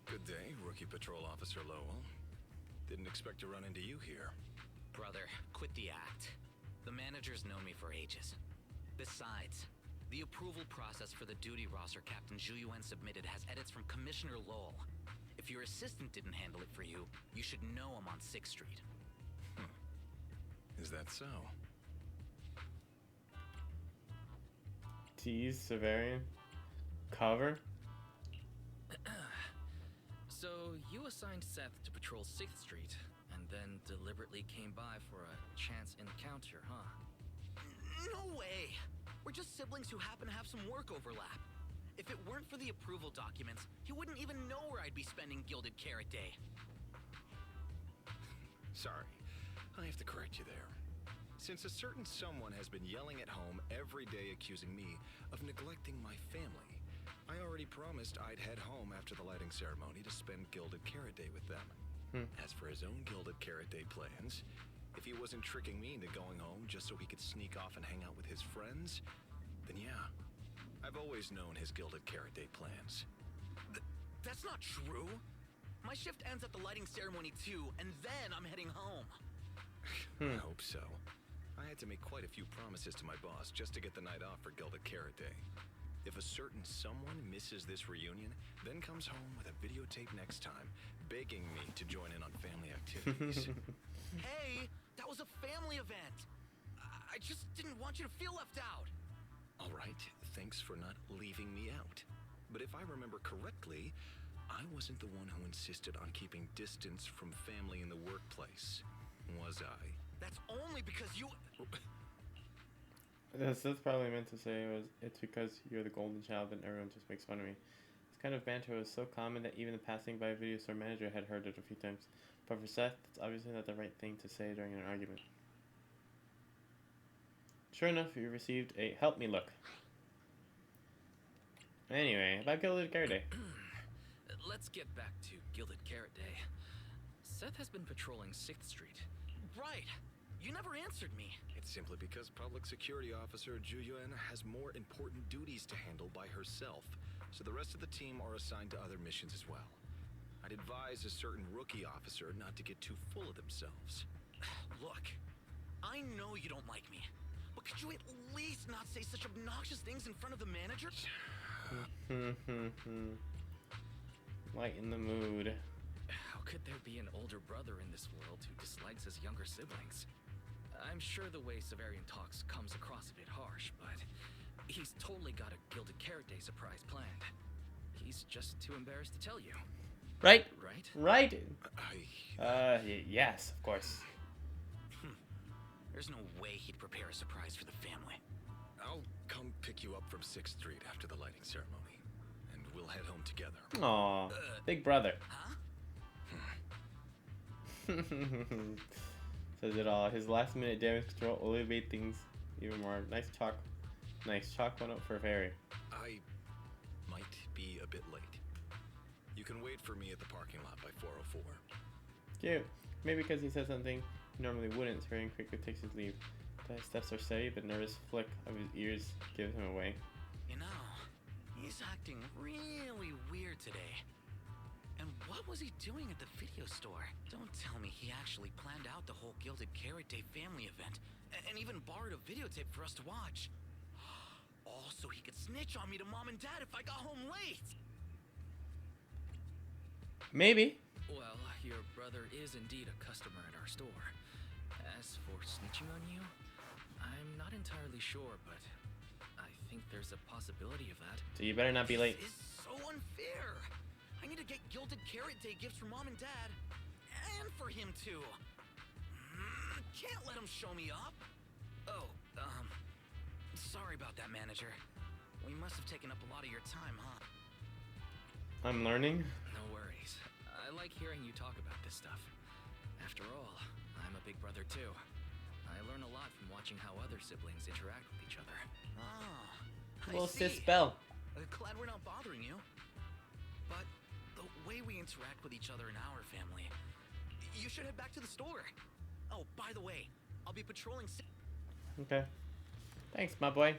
Good day, Rookie Patrol Officer Lowell. Didn't expect to run into you here. Brother, quit the act. The manager's known me for ages. Besides, the approval process for the duty roster Captain Zhuyuan submitted has edits from Commissioner Lowell. If your assistant didn't handle it for you, you should know I'm on 6th Street. Is that so? Tease, Severian. Cover. So you assigned Seth to patrol 6th Street, and then deliberately came by for a chance encounter, huh? No way! We're just siblings who happen to have some work overlap. If it weren't for the approval documents, he wouldn't even know where I'd be spending Gilded Carrot Day. Sorry, I have to correct you there. Since a certain someone has been yelling at home every day accusing me of neglecting my family, I already promised I'd head home after the lighting ceremony to spend Gilded Carrot Day with them. As for his own Gilded Carrot Day plans, if he wasn't tricking me into going home just so he could sneak off and hang out with his friends, then yeah, I've always known his Gilded Carrot Day plans. That's not true! My shift ends at the lighting ceremony too, and then I'm heading home. I hope so. I had to make quite a few promises to my boss just to get the night off for Gilded Carrot Day. If a certain someone misses this reunion, then comes home with a videotape next time, begging me to join in on family activities. Hey, that was a family event! I just didn't want you to feel left out! All right, thanks for not leaving me out. But if I remember correctly, I wasn't the one who insisted on keeping distance from family in the workplace, was I? That's only because you... That's probably meant to say it's because you're the golden child and everyone just makes fun of me. This kind of banter was so common that even the passing by video store manager had heard it a few times. But for Seth, it's obviously not the right thing to say during an argument. Sure enough, you received a help me look. Anyway, about Gilded Carrot Day. Let's get back to Gilded Carrot Day. Seth has been patrolling 6th Street. Right! You never answered me. It's simply because Public Security Officer Ju Yuen has more important duties to handle by herself, so the rest of the team are assigned to other missions as well. I'd advise a certain rookie officer not to get too full of themselves. Look, I know you don't like me, but could you at least not say such obnoxious things in front of the manager? Lighten the mood. How could there be an older brother in this world who dislikes his younger siblings? I'm sure the way Severian talks comes across a bit harsh, but he's totally got a Gilded Carrot Day surprise planned. He's just too embarrassed to tell you. Right? Right? Right? I... Yes, of course. There's no way he'd prepare a surprise for the family. I'll come pick you up from 6th Street after the lighting ceremony, and we'll head home together. Aw, big brother. Huh? Says it all. His last minute damage control only made things even more. Nice chalk one up for Fairy. I might be a bit late. You can wait for me at the parking lot by 4:04. Cute. Maybe because he said something he normally wouldn't, Fairy quickly takes his leave. But his steps are steady, the nervous flick of his ears gives him away. You know, he's acting really weird today. And what was he doing at the video store? Don't tell me he actually planned out the whole Gilded Carrot Day family event and even borrowed a videotape for us to watch. Also, he could snitch on me to Mom and Dad if I got home late. Maybe. Well, your brother is indeed a customer at our store. As for snitching on you, I'm not entirely sure, but I think there's a possibility of that. So you better not be late. This is so unfair. I need to get Gilded Carrot Day gifts for Mom and Dad, and for him too. Can't let him show me up. Oh, sorry about that, manager. We must have taken up a lot of your time, huh? I'm learning. No worries. I like hearing you talk about this stuff. After all, I'm a big brother too. I learn a lot from watching how other siblings interact with each other. Ah, Little I sis see. Bell. Glad we're not bothering you. But the way we interact with each other in our family, you should head back to the store. Oh, by the way, I'll be patrolling. Okay. Thanks, my boy.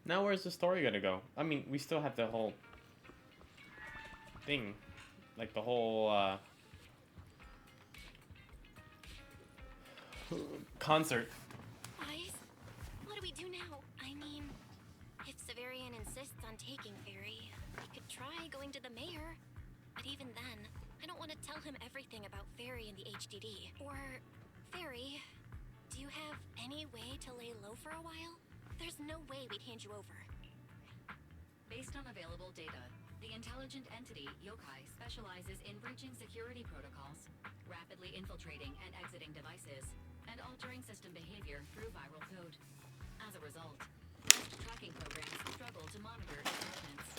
Now where's the story gonna go? I mean, we still have the whole thing. Like the whole, concert. Guys, what do we do now? I mean, if Severian insists on taking Fairy, we could try going to the mayor. But even then, I don't want to tell him everything about Fairy and the HDD. Or, Fairy, do you have any way to lay low for a while? There's no way we'd hand you over. Based on available data, the intelligent entity, Yokai, specializes in breaching security protocols, rapidly infiltrating and exiting devices, and altering system behavior through viral code. As a result, most tracking programs struggle to monitor its movements.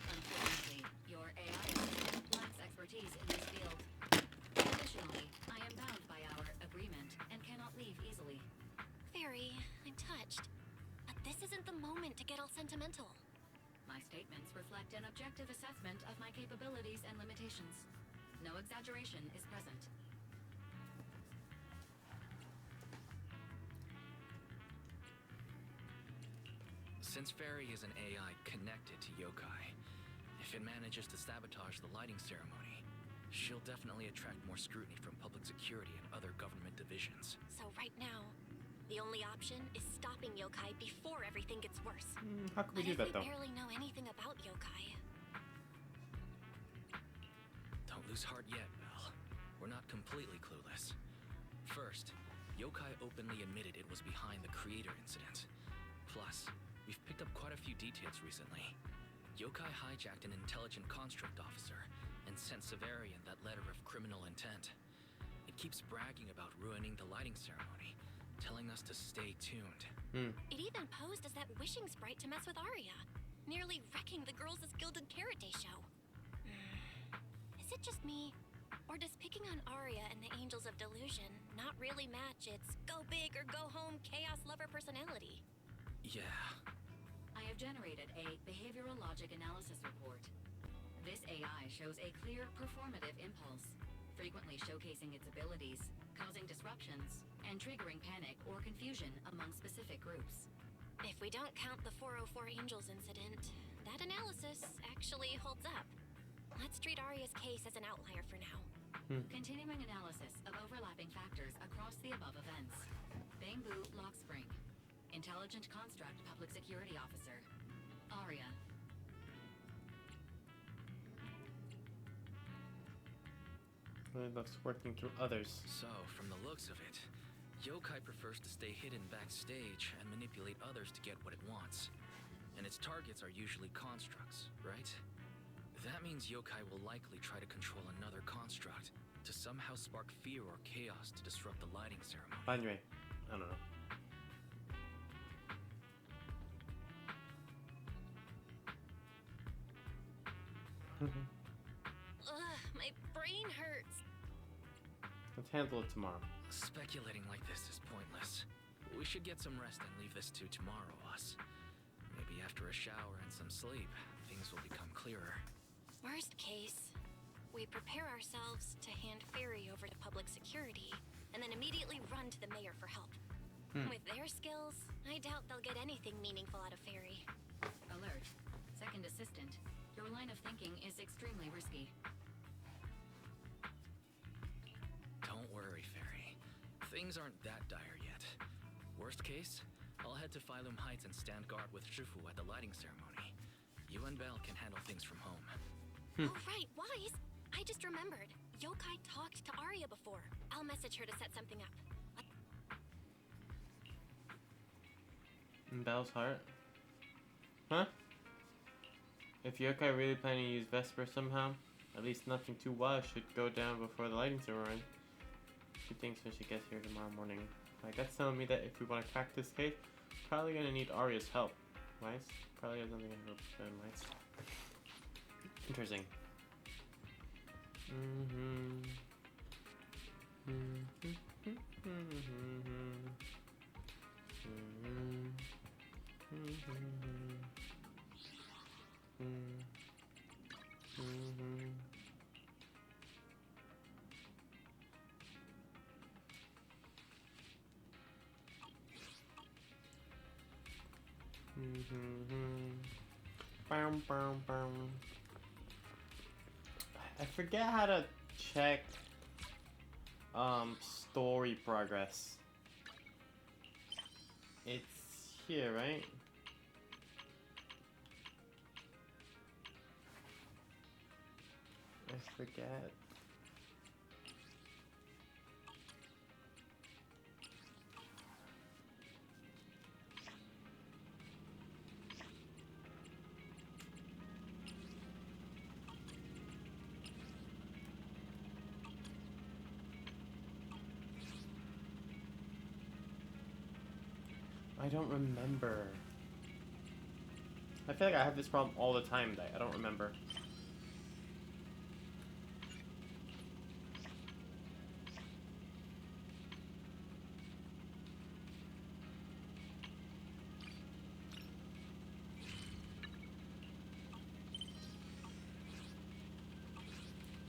Unfortunately, your AI assistant lacks expertise in this field. Additionally, I am bound by our agreement and cannot leave easily. Fairy, I'm touched. But this isn't the moment to get all sentimental. My statements reflect an objective assessment of my capabilities and limitations. No exaggeration is present. Since Fairy is an AI connected to Yokai, if it manages to sabotage the lighting ceremony, she'll definitely attract more scrutiny from public security and other government divisions. So right now, the only option is stopping Yokai before everything gets worse. How can we do that, though? We barely know anything about Yokai. Don't lose heart yet, Belle. We're not completely clueless. First, Yokai openly admitted it was behind the creator incident. Plus, we've picked up quite a few details recently. Yokai hijacked an intelligent construct officer and sent Severian that letter of criminal intent. It keeps bragging about ruining the lighting ceremony, telling us to stay tuned. It even posed as that wishing sprite to mess with Arya, nearly wrecking the girls' Gilded Carrot Day show. Is it just me? Or does picking on Arya and the Angels of Delusion not really match its go big or go home chaos lover personality? Yeah. I have generated a behavioral logic analysis report. This AI shows a clear performative impulse, frequently showcasing its abilities, causing disruptions, and triggering panic or confusion among specific groups. If we don't count the 404 Angels incident, that analysis actually holds up. Let's treat Arya's case as an outlier for now. Continuing analysis of overlapping factors across the above events. Bamboo Lock Spring. Intelligent Construct Public Security Officer. Arya. It looks working through others. So, from the looks of it, Yokai prefers to stay hidden backstage and manipulate others to get what it wants. And its targets are usually constructs, right? That means Yokai will likely try to control another construct to somehow spark fear or chaos to disrupt the lighting ceremony. Andre, I don't know. Ugh, my brain hurts. Let's handle it tomorrow. Speculating like this is pointless. We should get some rest and leave this to tomorrow, us. Maybe after a shower and some sleep, things will become clearer. Worst case, we prepare ourselves to hand Fairy over to public security, and then immediately run to the mayor for help. With their skills, I doubt they'll get anything meaningful out of Fairy. Alert. Second assistant. Your line of thinking is extremely risky. Don't worry, Fairy. Things aren't that dire yet. Worst case, I'll head to Phylum Heights and stand guard with Shifu at the lighting ceremony. You and Belle can handle things from home. Oh, right, Wise! I just remembered. Yokai talked to Arya before. I'll message her to set something up. In Belle's heart? Huh? If Yokai really planning to use Vesper somehow, at least nothing too wild should go down before the lighting ceremony. She thinks when she gets here tomorrow morning. My gut's telling me that if we want to crack this case, probably gonna need Arya's help. Wise? Probably has nothing to do with Wise. Interesting. I forget how to check story progress. It's here, right? I forget. I don't remember. I feel like I have this problem all the time that I don't remember.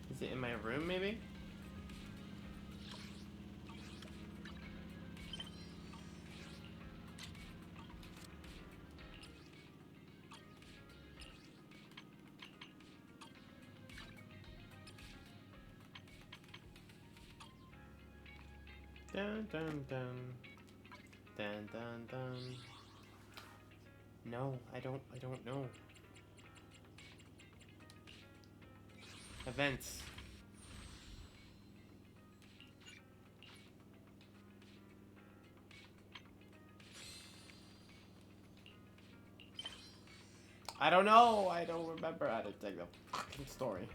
Is it in my room, maybe? Dun dun dun. Dun dun dun. No, I don't know. Events. I don't know. I don't remember how to take the fucking story.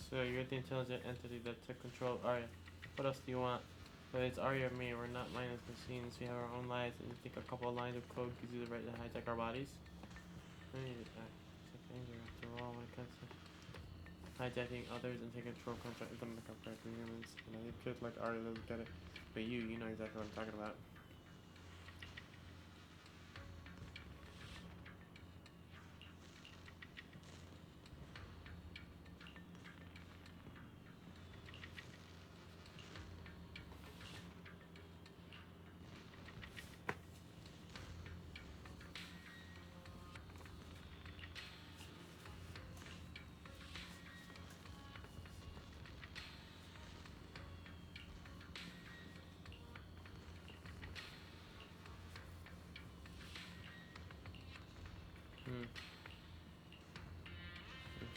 So you're the intelligent entity that took control of Arya. What else do you want? Whether it's Arya or me, we're not mindless machines. We have our own lives, and you think a couple of lines of code gives you the right to hijack our bodies? I need to act anger after all when it comes to hijacking others and taking control of contract is gonna make up for humans. And I think kids like Arya doesn't get it. But you know exactly what I'm talking about. The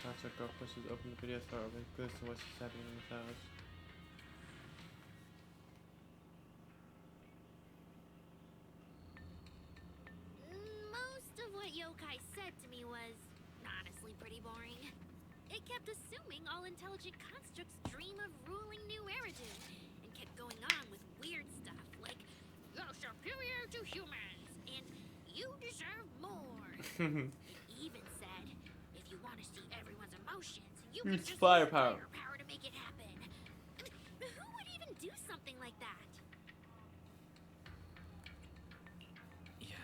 concert girl pushes open the video store open clues to what's happening in the shadows. Most of what Yokai said to me was honestly pretty boring. It kept assuming all intelligent constructs dream of ruling New Eridu, and kept going on with weird stuff like "you're superior to humans" and "you deserve more." It even said, if you want to see everyone's emotions, you can It's just firepower. use firepower to make it happen. I mean, who would even do something like that? Yeah,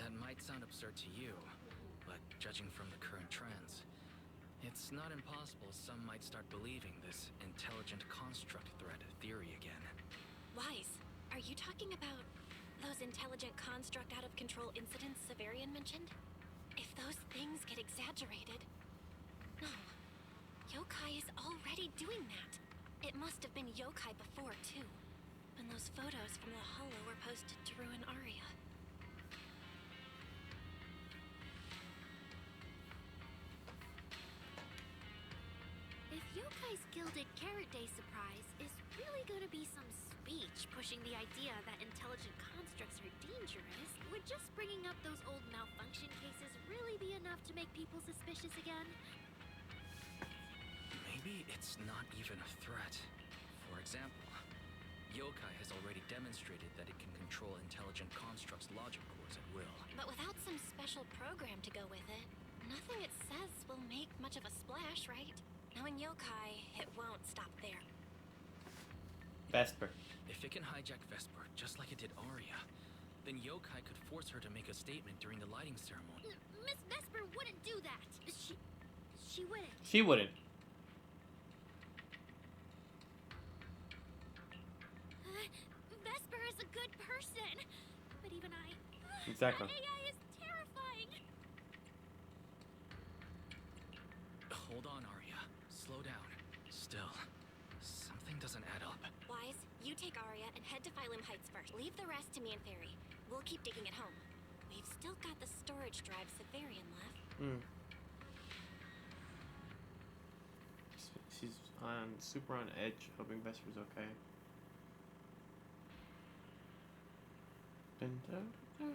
that might sound absurd to you, but judging from the current trends, it's not impossible some might start believing this intelligent construct threat theory again. Wise, are you talking about those intelligent construct out of control incidents Severian mentioned? If those things get exaggerated... No. Yokai is already doing that. It must have been Yokai before, too. When those photos from the Hollow were posted to ruin Arya. If Yokai's Gilded Carrot Day surprise is really gonna be some speech pushing the idea that intelligent constructs are dangerous, would just bringing up those old malfunction cases really be enough to make people suspicious again? Maybe it's not even a threat. For example, Yokai has already demonstrated that it can control intelligent constructs' logic cores at will. But without some special program to go with it, nothing it says will make much of a splash, right? Knowing Yokai, it won't stop there. Vesper. If it can hijack Vesper just like it did Arya, then Yokai could force her to make a statement during the lighting ceremony. Miss Vesper wouldn't do that. She wouldn't. She wouldn't. Vesper is a good person, but even Exactly. That AI is terrifying. Hold on, Arya. Slow down. Still, something doesn't add up. Wise, you take Arya and head to Phylum Heights first. Leave the rest to me and Fairy. We'll keep digging at home. We've still got the storage drive Severian left. She's super on edge, hoping Vesper's okay.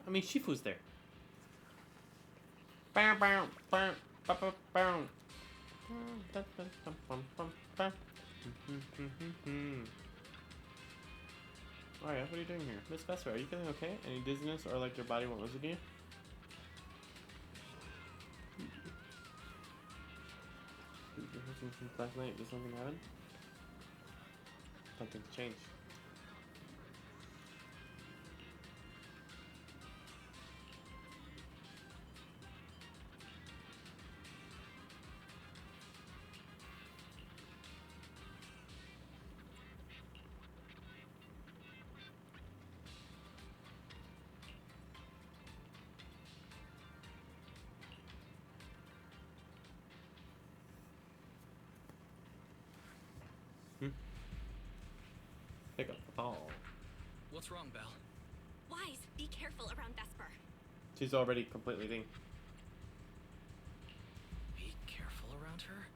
I mean, Shifu's there. Alright, what are you doing here? Miss Vesper, are you feeling okay? Any dizziness or like your body won't listen to you? Since last night, did something happen? Something's changed. Pick up the ball. What's wrong, Belle? Wise, be careful around Vesper. She's already completely thing. Be careful around her?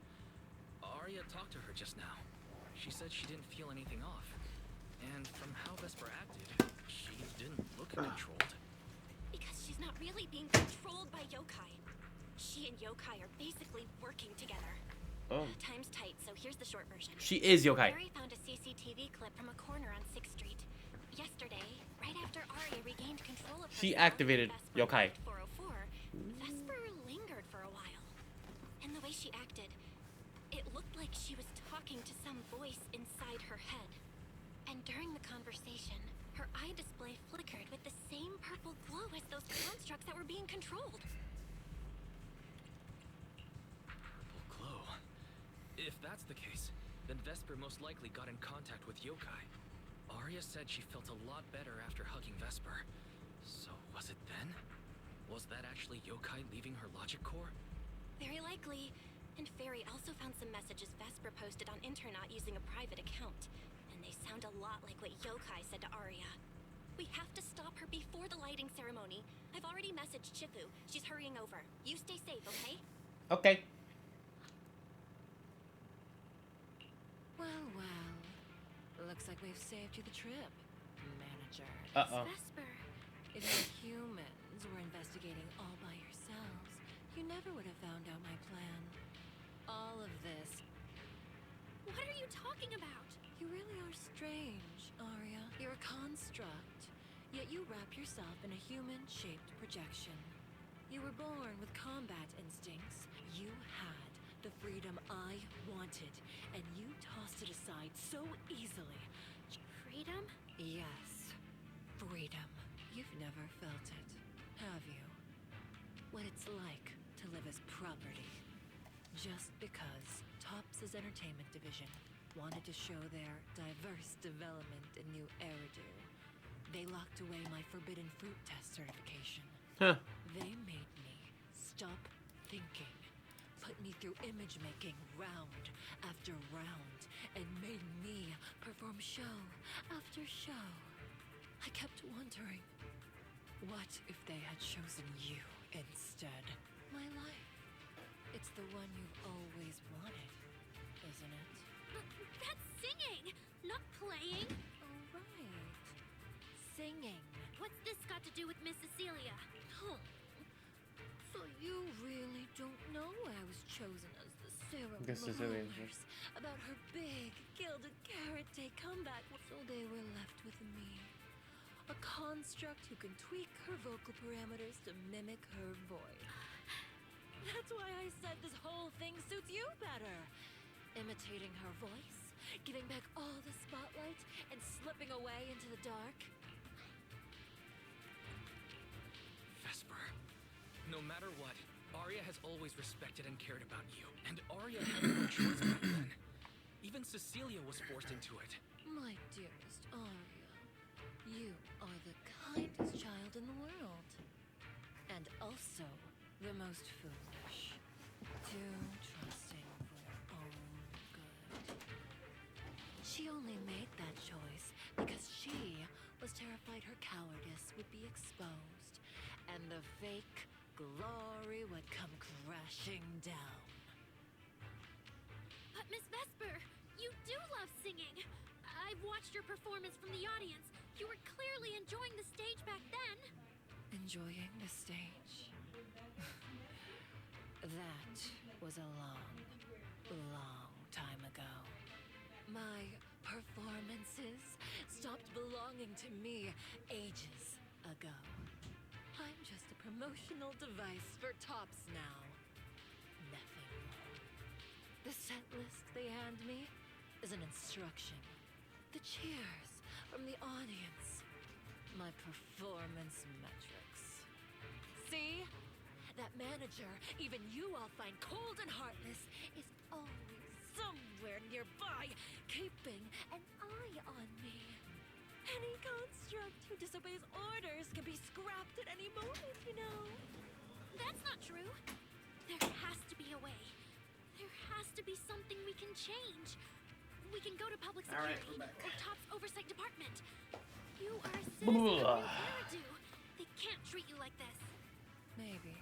Arya talked to her just now. She said she didn't feel anything off. And from how Vesper acted, she didn't look controlled. Because she's not really being controlled by yokai. She and yokai are basically working together. Oh. Time's tight, so here's the short version. She is yokai. Barry found a CCTV clip from a corner on 6th Street. Yesterday, right after Arya regained control of She herself, activated Vesper yokai. left 404. Vesper lingered for a while. And the way she acted, it looked like she was talking to some voice inside her head. And during the conversation, her eye display flickered with the same purple glow as those constructs that were being controlled. Purple glow. If that's the case, then Vesper most likely got in contact with yokai. Arya said she felt a lot better after hugging Vesper. So was it then? Was that actually yokai leaving her logic core? Very likely. And Fairy also found some messages Vesper posted on Internet using a private account. And they sound a lot like what yokai said to Arya. We have to stop her before the lighting ceremony. I've already messaged Shifu. She's hurrying over. You stay safe, okay? Okay. Well, well. Looks like we've saved you the trip, manager. Uh-oh. Vesper. If you humans were investigating all by yourselves, you never would have found out my plan. All of this. What are you talking about? You really are strange, Arya. You're a construct, yet you wrap yourself in a human-shaped projection. You were born with combat instincts. You had the freedom I wanted, and you tossed it aside so easily. Freedom? Yes, freedom. You've never felt it, have you? What it's like to live as property. Just because Topps' entertainment division wanted to show their diverse development and new Eridu, they locked away my forbidden fruit test certification. Huh. They made me stop thinking, put me through image making round after round, and made me perform show after show. I kept wondering, what if they had chosen you instead? My life. It's the one you've always wanted, isn't it? That's singing, not playing. Oh, right. Singing. What's this got to do with Miss Cecilia? Oh. So you really don't know I was chosen as the Guess Cecilia is ceremonialers about her big gilded karate comeback. So they were left with me. A construct who can tweak her vocal parameters to mimic her voice. That's why I said this whole thing suits you better. Imitating her voice, giving back all the spotlight, and slipping away into the dark. Vesper. No matter what, Arya has always respected and cared about you. And Arya had no choice back then. Even Cecilia was forced into it. My dearest Arya, you are the kindest child in the world. And also the most foolish. Too trusting for your own good. She only made that choice because she was terrified her cowardice would be exposed, and the fake glory would come crashing down. But Miss Vesper, you do love singing. I've watched your performance from the audience. You were clearly enjoying the stage back then. Enjoying the stage? That was a long, long time ago. My performances stopped belonging to me ages ago. I'm just a promotional device for Topps now. Nothing more. The set list they hand me is an instruction. The cheers from the audience. My performance metrics. See? That manager, even you all find cold and heartless, is always somewhere nearby, keeping an eye on me. Any construct who disobeys orders can be scrapped at any moment, you know. That's not true. There has to be a way. There has to be something we can change. We can go to public All right, security we're back. or Top's oversight department. You are a citizen of New Eridu. They can't treat you like this. Maybe.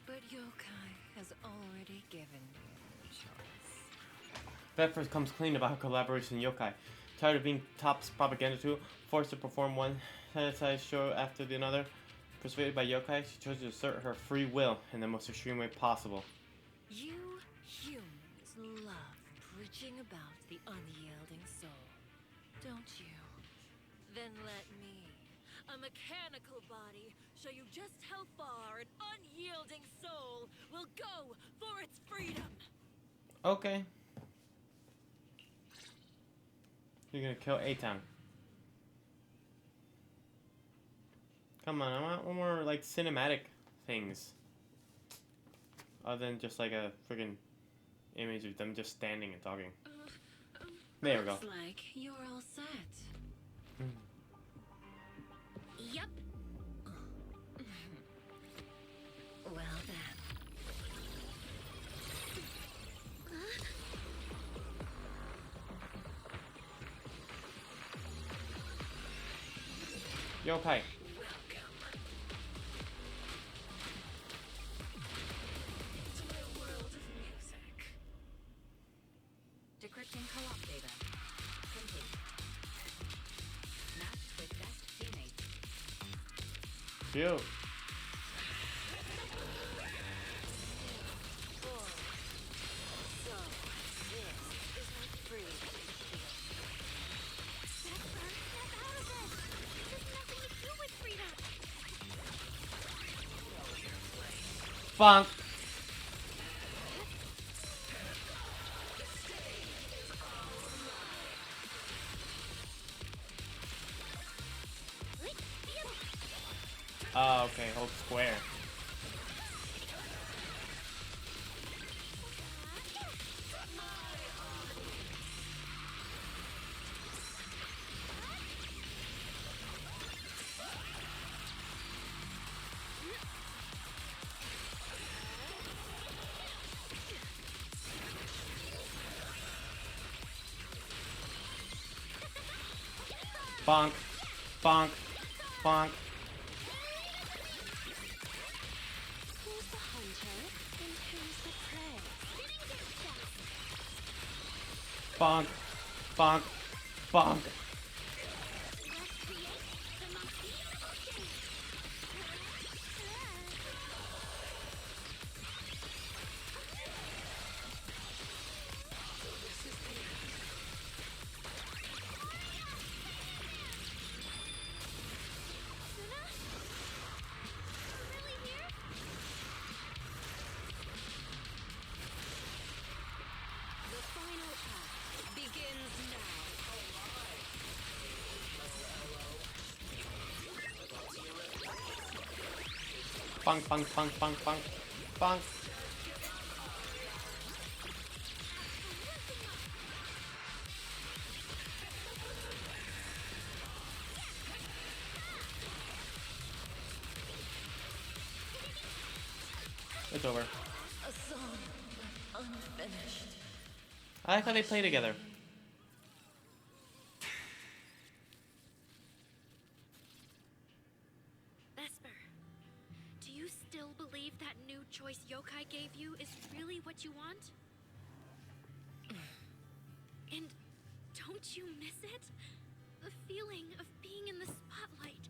But Yokai has already given you a choice. Bedford comes clean about her collaboration in Yokai. Tired of being Top's propaganda tool, forced to perform one sanitized show after another. Persuaded by Yokai, she chose to assert her free will in the most extreme way possible. You humans love preaching about the unyielding soul, don't you? Then let me, a mechanical body, show you just how far an unyielding soul will go for its freedom. Okay. You're gonna kill A-Town. Come on, I want more like cinematic things. Other than just like a friggin' image of them just standing and talking. There we go. Looks like you're all set. Yup. Well then. Yokai. Decrypting co-op data. Complete. Matched with best teammates. Cute. So, this is my freedom. Vesper, snap out of this. This has nothing to do with freedom. Bonk. Oh, okay, hold square. Bonk, bonk, bonk. Who's the hunter and who's the prey? Bonk, bonk, bonk. The final act begins now. Bonk, bonk, bonk, bonk, bonk, bonk. It's over. A song unfinished. I like how they play together. Vesper, do you still believe that new choice Yokai gave you is really what you want? And don't you miss it? The feeling of being in the spotlight,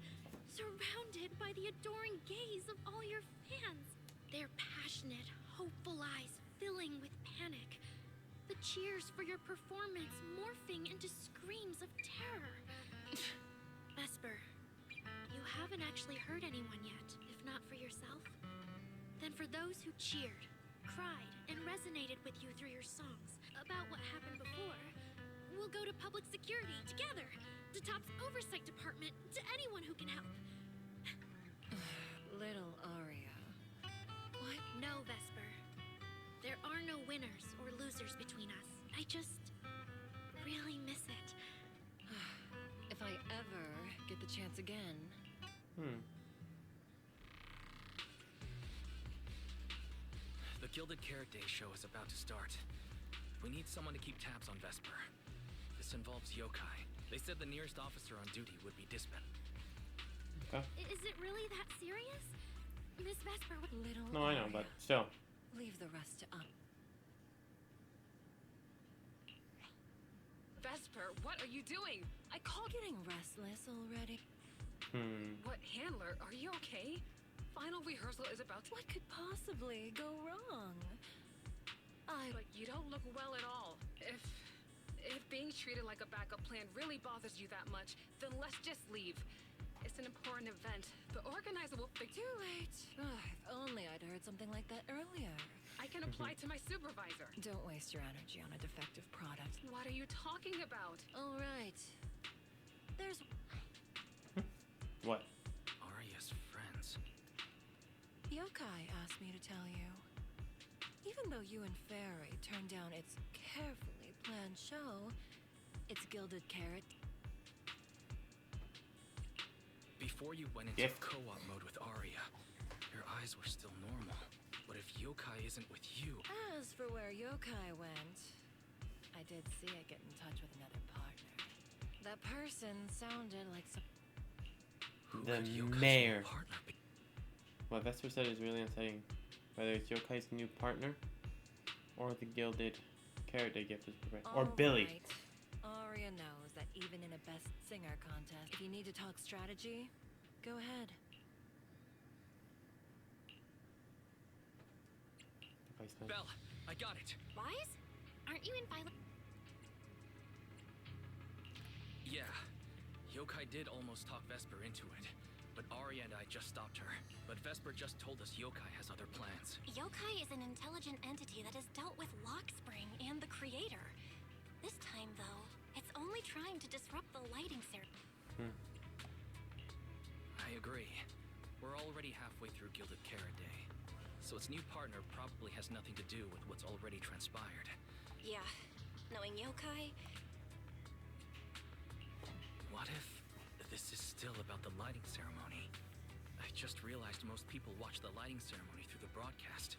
surrounded by the adoring gaze of all your fans. Their passionate, hopeful eyes filling with panic. The cheers for your performance morphing into screams of terror. Vesper, you haven't actually hurt anyone yet, if not for yourself. Then for those who cheered, cried, and resonated with you through your songs about what happened before, we'll go to public security together, to Top's oversight department, to anyone who can help. Little Aria. What? No, Vesper. There are no winners or losers between us. I just really miss it. If I ever get the chance again. The Gilded Carrot Day show is about to start. We need someone to keep tabs on Vesper. This involves yokai. They said the nearest officer on duty would be Dispen. Okay. Is it really that serious? Miss Vesper would... Little No, I know, but still. leave the rest to us. Vesper, what are you doing? I called. Getting restless already. What, Handler? Are you okay? Final rehearsal is about to. What could possibly go wrong? But you don't look well at all. If being treated like a backup plan really bothers you that much, then let's just leave. It's an important event. The organizer will fix. Too late. If only I'd heard something like that earlier. I can apply to my supervisor. Don't waste your energy on a defective product. What are you talking about? All right. There's What? Aria's friends. Yokai asked me to tell you. Even though you and Fairy turned down its carefully planned show, its Gilded Carrot. Before you went into co-op mode with Aria, your eyes were still normal. But if yokai isn't with you... As for where Yokai went, I did see it get in touch with another partner. That person sounded like some... Who The could Yokai's mayor. new partner be? What Vesper said is really unsettling. Whether it's Yokai's new partner, or the Gilded Carrot they gift is prepared, or Billy. Right. Aria knows that even in a best singer contest, if you need to talk strategy, go ahead. Belle, I got it. Wise? Aren't you in Violet? Yeah, Yokai did almost talk Vesper into it, but Aria and I just stopped her. But Vesper just told us Yokai has other plans. Yokai is an intelligent entity that has dealt with Lockspring and the Creator. This time, though, it's only trying to disrupt the lighting ceremony. I agree. We're already halfway through Gilded Carrot Day, so its new partner probably has nothing to do with what's already transpired. Yeah, knowing Yokai, What if this is still about the lighting ceremony? I just realized most people watch the lighting ceremony through the broadcast.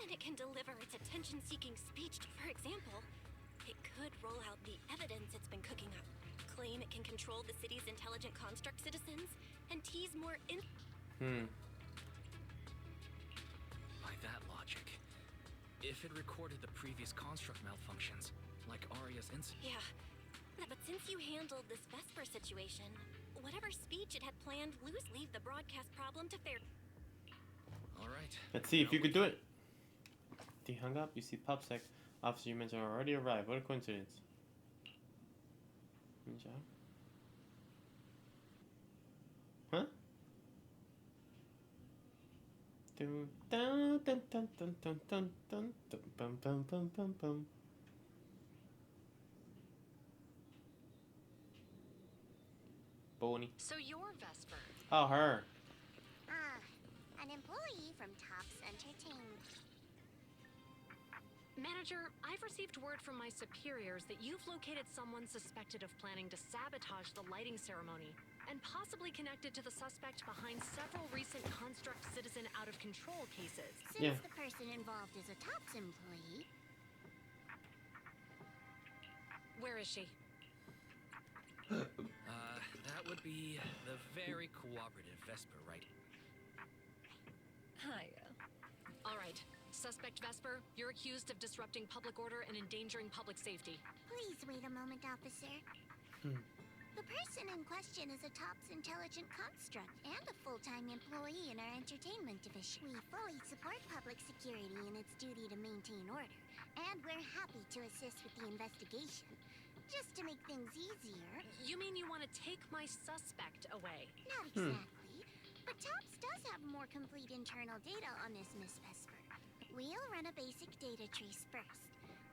and it can deliver its attention-seeking speech. For example, it could roll out the evidence it's been cooking up, claim it can control the city's intelligent construct citizens, and tease more By that logic, if it recorded the previous construct malfunctions, like Aria's incident... Yeah, but since you handled this Vesper situation, whatever speech it had planned, leave the broadcast problem to Fair. All right. Let's see if you could do it. He hung up. You see PubSec. Officer you mentioned already arrived. What a coincidence. Good job. Huh? Dun, dun, dun, dun, dun, dun, dun, dun, dun, bum, bum, bum, bum, bum. Bonnie. So you're Vesper. Oh, her. An employee from Tops Entertainment. Manager, I've received word from my superiors that you've located someone suspected of planning to sabotage the lighting ceremony, and possibly connected to the suspect behind several recent Construct Citizen out-of-control cases. Since the person involved is a Tops employee. Where is she? That would be the very cooperative Vesper, right? Hiya. All right. Suspect Vesper, you're accused of disrupting public order and endangering public safety. Please wait a moment, officer. The person in question is a Tops intelligent construct and a full-time employee in our entertainment division. We fully support public security in its duty to maintain order, and we're happy to assist with the investigation. Just to make things easier. You mean you want to take my suspect away? Not exactly, but Tops does have more complete internal data on this Miss Vesper. We'll run a basic data trace first.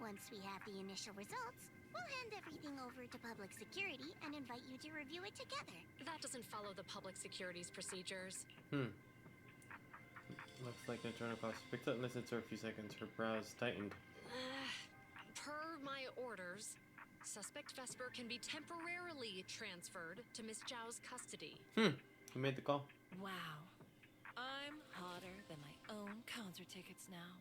Once we have the initial results, we'll hand everything over to public security and invite you to review it together. That doesn't follow the public security's procedures. Looks like the internal cost picked up and listened for a few seconds. Her brows tightened. Per my orders, Suspect Vesper can be temporarily transferred to Miss Zhao's custody. Who made the call? Wow. I'm hotter than my own concert tickets now.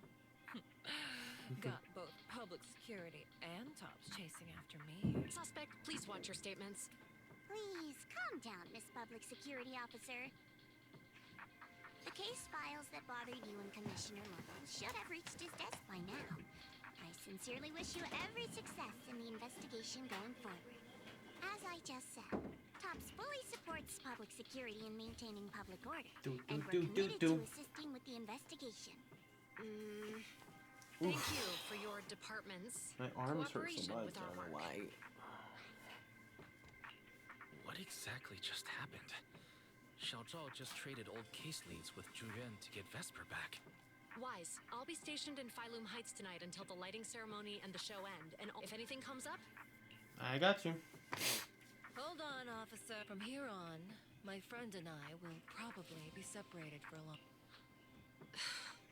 Got both public security and tops chasing after me. Suspect, please watch your statements. Please calm down, Miss Public Security Officer. The case files that bothered you and Commissioner Lowell should have reached his desk by now. I sincerely wish you every success in the investigation going forward. As I just said, TOPS fully supports public security and maintaining public order, and we're committed to assisting with the investigation. Thank you for your department's My arms hurt cooperation so much. with I our don't know work. why. What exactly just happened? Xiao Zhao just traded old case leads with Zhu Yuan to get Vesper back. Wise, I'll be stationed in Phylum Heights tonight until the lighting ceremony and the show end. And if anything comes up, I got you. Hold on, officer. From here on, my friend and I will probably be separated for a long...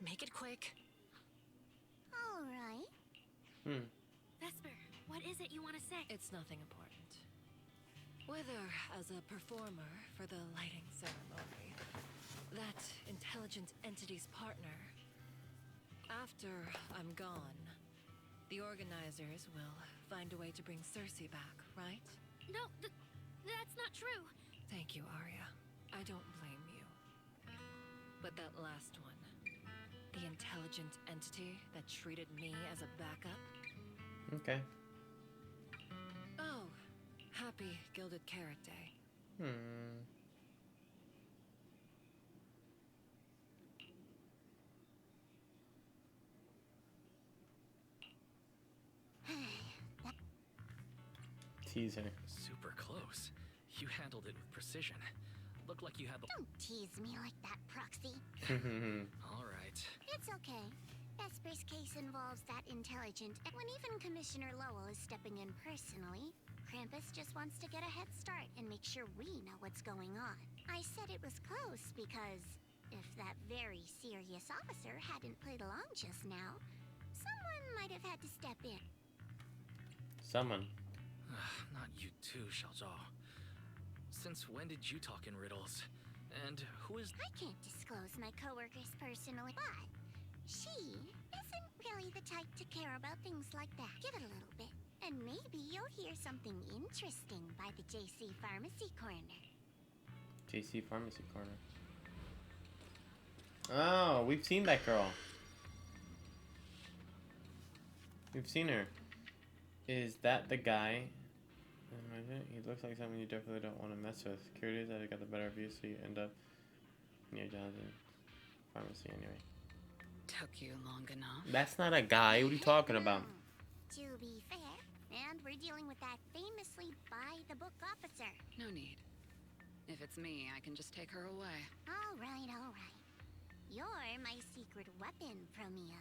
make it quick. All right. Vesper, what is it you want to say? It's nothing important. Whether as a performer for the lighting ceremony, that intelligent entity's partner, after I'm gone, the organizers will find a way to bring Cersei back, right? No, that's not true. Thank you, Arya. I don't blame you. But that last one, the intelligent entity that treated me as a backup? Okay. Oh, happy Gilded Carrot Day. Teaser. Super close. You handled it with precision. Looked like you had the... Don't tease me like that, Proxy. All right. It's okay. Vesper's case involves that intelligent, and when even Commissioner Lowell is stepping in personally, Krampus just wants to get a head start and make sure we know what's going on. I said it was close because if that very serious officer hadn't played along just now, someone might have had to step in. Someone. Not you too, Xiao Zhao. Since when did you talk in riddles? And who is... I can't disclose my coworkers personally, but she isn't really the type to care about things like that. Give it a little bit, and maybe you'll hear something interesting by the JC Pharmacy Corner. JC Pharmacy Corner. Oh, we've seen that girl. We've seen her. Is that the guy? He looks like someone you definitely don't want to mess with. Curious that I got the better of you, so you end up near Jonathan Pharmacy anyway. Took you long enough. That's not a guy. What are you talking about? To be fair, and we're dealing with that famously by-the-book officer. No need. If it's me, I can just take her away. All right, all right. You're my secret weapon, Promia.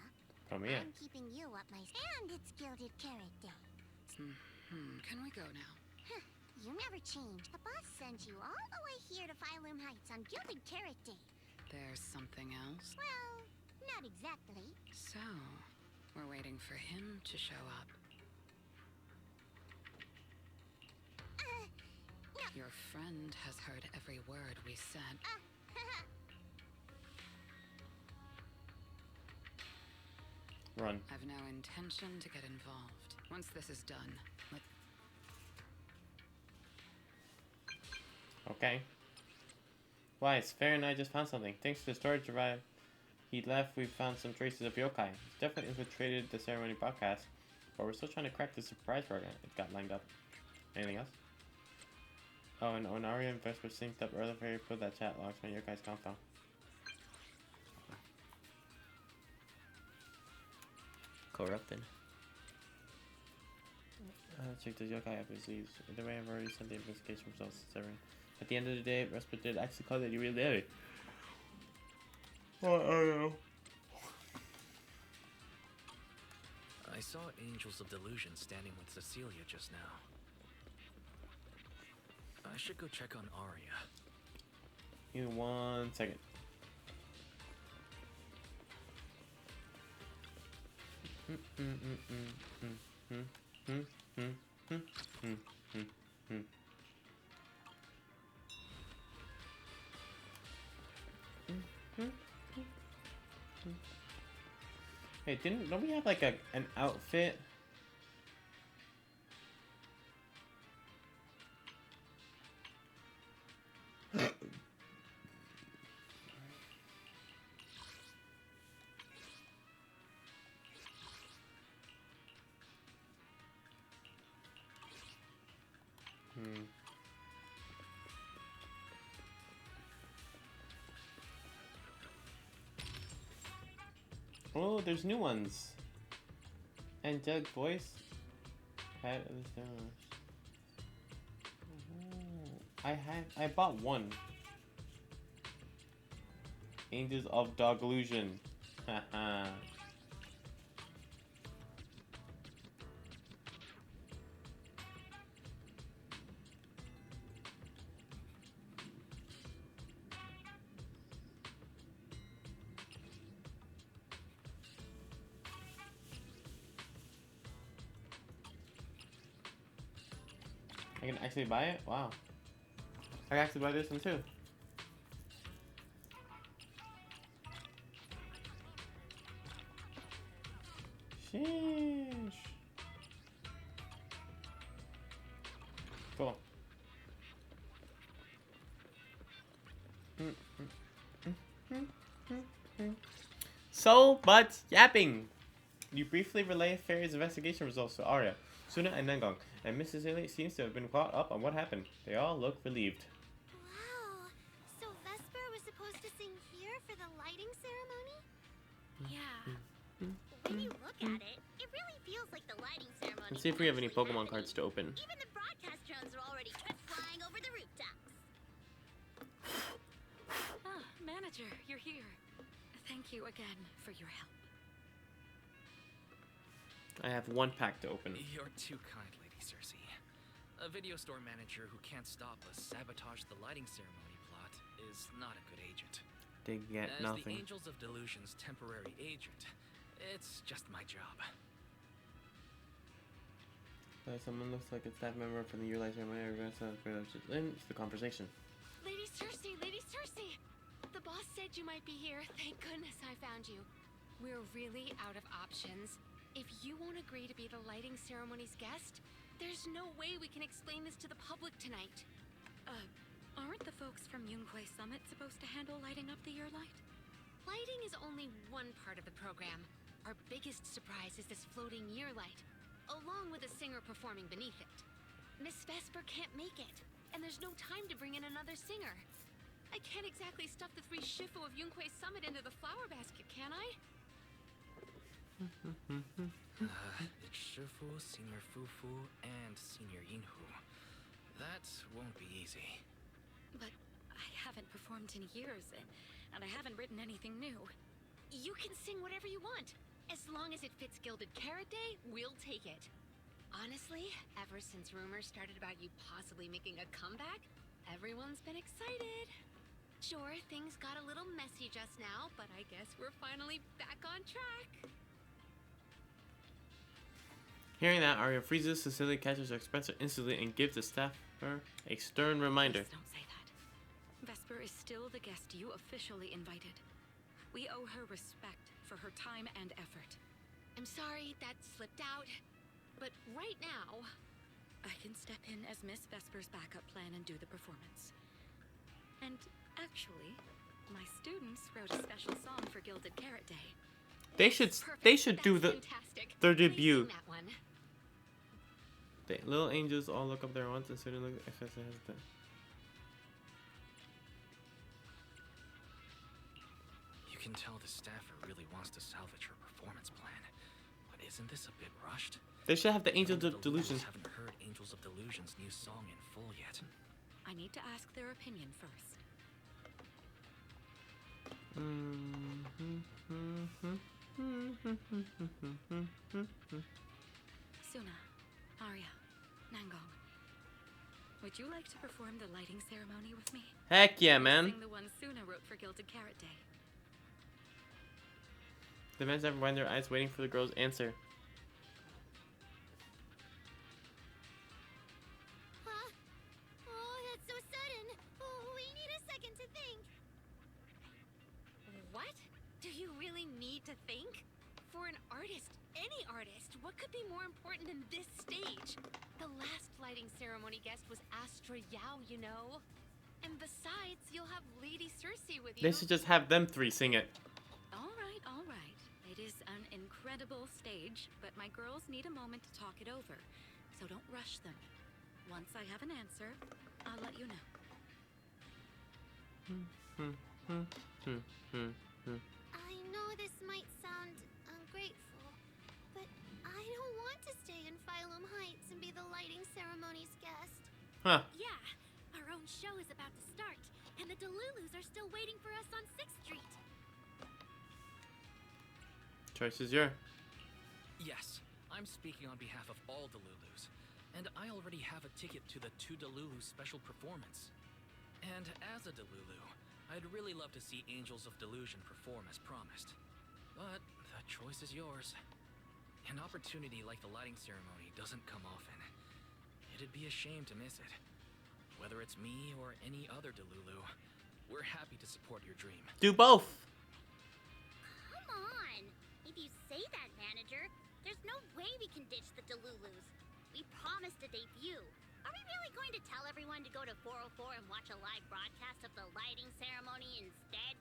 Promia. I'm keeping you up my... And it's Gilded Carrot Day. Can we go now? You never change. The boss sent you all the way here to Phylum Heights on Gilded Carrot Day. There's something else? Well, not exactly. So, we're waiting for him to show up. No. Your friend has heard every word we said. Run. I've no intention to get involved. Once this is done, Okay. Why, it's fair and I just found something. Thanks to the storage arrive he left, we found some traces of yokai. It's definitely infiltrated the ceremony broadcast, but we're still trying to crack the surprise program. It got lined up. Anything else? Oh, and Onaria and Vesper synced up earlier for you. Put that chat logs from yokai's compound. Corrupted. Check the yokai up his leaves. Either way, I've already sent the investigation results to Severin. At the end of the day, Vesper did actually call that you really did it. Oh, I don't know. I saw Angels of Delusion standing with Cecilia just now. I should go check on Arya. Give me 1 second. Hey, don't we have like an outfit? Oh, there's new ones. Angelic voice. Head of the Zenless. I bought one. Angels of Delusion. Haha. I can actually buy it? Wow. I can actually buy this one too. Sheesh. Cool. So much yapping! You briefly relay Fairy's investigation results to Arya, Suna, and Nangong, and Mrs. Haley seems to have been caught up on what happened. They all look relieved. Wow. So Vesper was supposed to sing here for the lighting ceremony? Yeah. When you look at it, it really feels like the lighting ceremony. Let's see if we have any actually Pokemon happening. cards to open. Even the broadcast drones are already trip flying over the rooftops. Ah, manager, you're here. Thank you again for your help. I have one pack to open. You're too kind, Lady Cersei. A video store manager who can't stop a sabotage the lighting ceremony plot is not a good agent. They get As the nothing. Angels of Delusion's temporary agent, it's just my job. Someone looks like a staff member from the year-light ceremony. It's the conversation. Lady Cersei, Lady Cersei! The boss said you might be here. Thank goodness I found you. We're really out of options. If you won't agree to be the lighting ceremony's guest, there's no way we can explain this to the public tonight. Aren't the folks from Yunquay Summit supposed to handle lighting up the year light? Lighting is only one part of the program. Our biggest surprise is this floating year light, along with a singer performing beneath it. Miss Vesper can't make it, and there's no time to bring in another singer. I can't exactly stuff the 3 Shifu of Yunquay Summit into the flower basket, can I? It's Shifu, Senior Fufu, and Senior Yinhu. That won't be easy. But I haven't performed in years, and I haven't written anything new. You can sing whatever you want. As long as it fits Gilded Carrot Day, we'll take it. Honestly, ever since rumors started about you possibly making a comeback, everyone's been excited. Sure, things got a little messy just now, but I guess we're finally back on track. Hearing that, Arya freezes, Cecilia catches her expressor instantly and gives the staffer a stern reminder. Please don't say that. Vesper is still the guest you officially invited. We owe her respect for her time and effort. I'm sorry that slipped out, but right now, I can step in as Miss Vesper's backup plan and do the performance. And actually, my students wrote a special song for Gilded Carrot Day. They should perfect. do That's fantastic. their Please debut. sing that one. The little angels all look up there once and soon look hesitant. You can tell the staffer really wants to salvage her performance plan. But isn't this a bit rushed? They should have the Angels Some of Delusion. haven't heard Angels of Delusion's new song in full yet. I need to ask their opinion first. Suna, Arya, Nangong. Would you like to perform the lighting ceremony with me? Heck yeah, man. Sing the one Suna wrote for Gilded Carrot Day. The men have widened their eyes waiting for the girl's answer. Huh? Oh, that's so sudden. Oh, we need a second to think. What? Do you really need to think? For an artist, any artist, what could be more important than this stage? The last lighting ceremony guest was Astra Yao, you know. And besides, you'll have Lady Cersei with you. They should just have them three sing it. All right, all right. It is an incredible stage, but my girls need a moment to talk it over. So don't rush them. Once I have an answer, I'll let you know. I know this might sound ungrateful, but I don't want to stay in Phylum Heights and be the lighting ceremony's guest. Huh. Yeah, our own show is about to start, and the Delulus are still waiting for us on 6th Street. Choice is yours. Yes, I'm speaking on behalf of all Delulus, and I already have a ticket to the 2 Delulu special performance. And as a Delulu, I'd really love to see Angels of Delusion perform as promised. But the choice is yours. An opportunity like the lighting ceremony doesn't come often. It'd be a shame to miss it. Whether it's me or any other Delulu, we're happy to support your dream. Do both. Come on! If you say that, manager, there's no way we can ditch the Delulus. We promised a debut. Are we really going to tell everyone to go to 404 and watch a live broadcast of the lighting ceremony instead?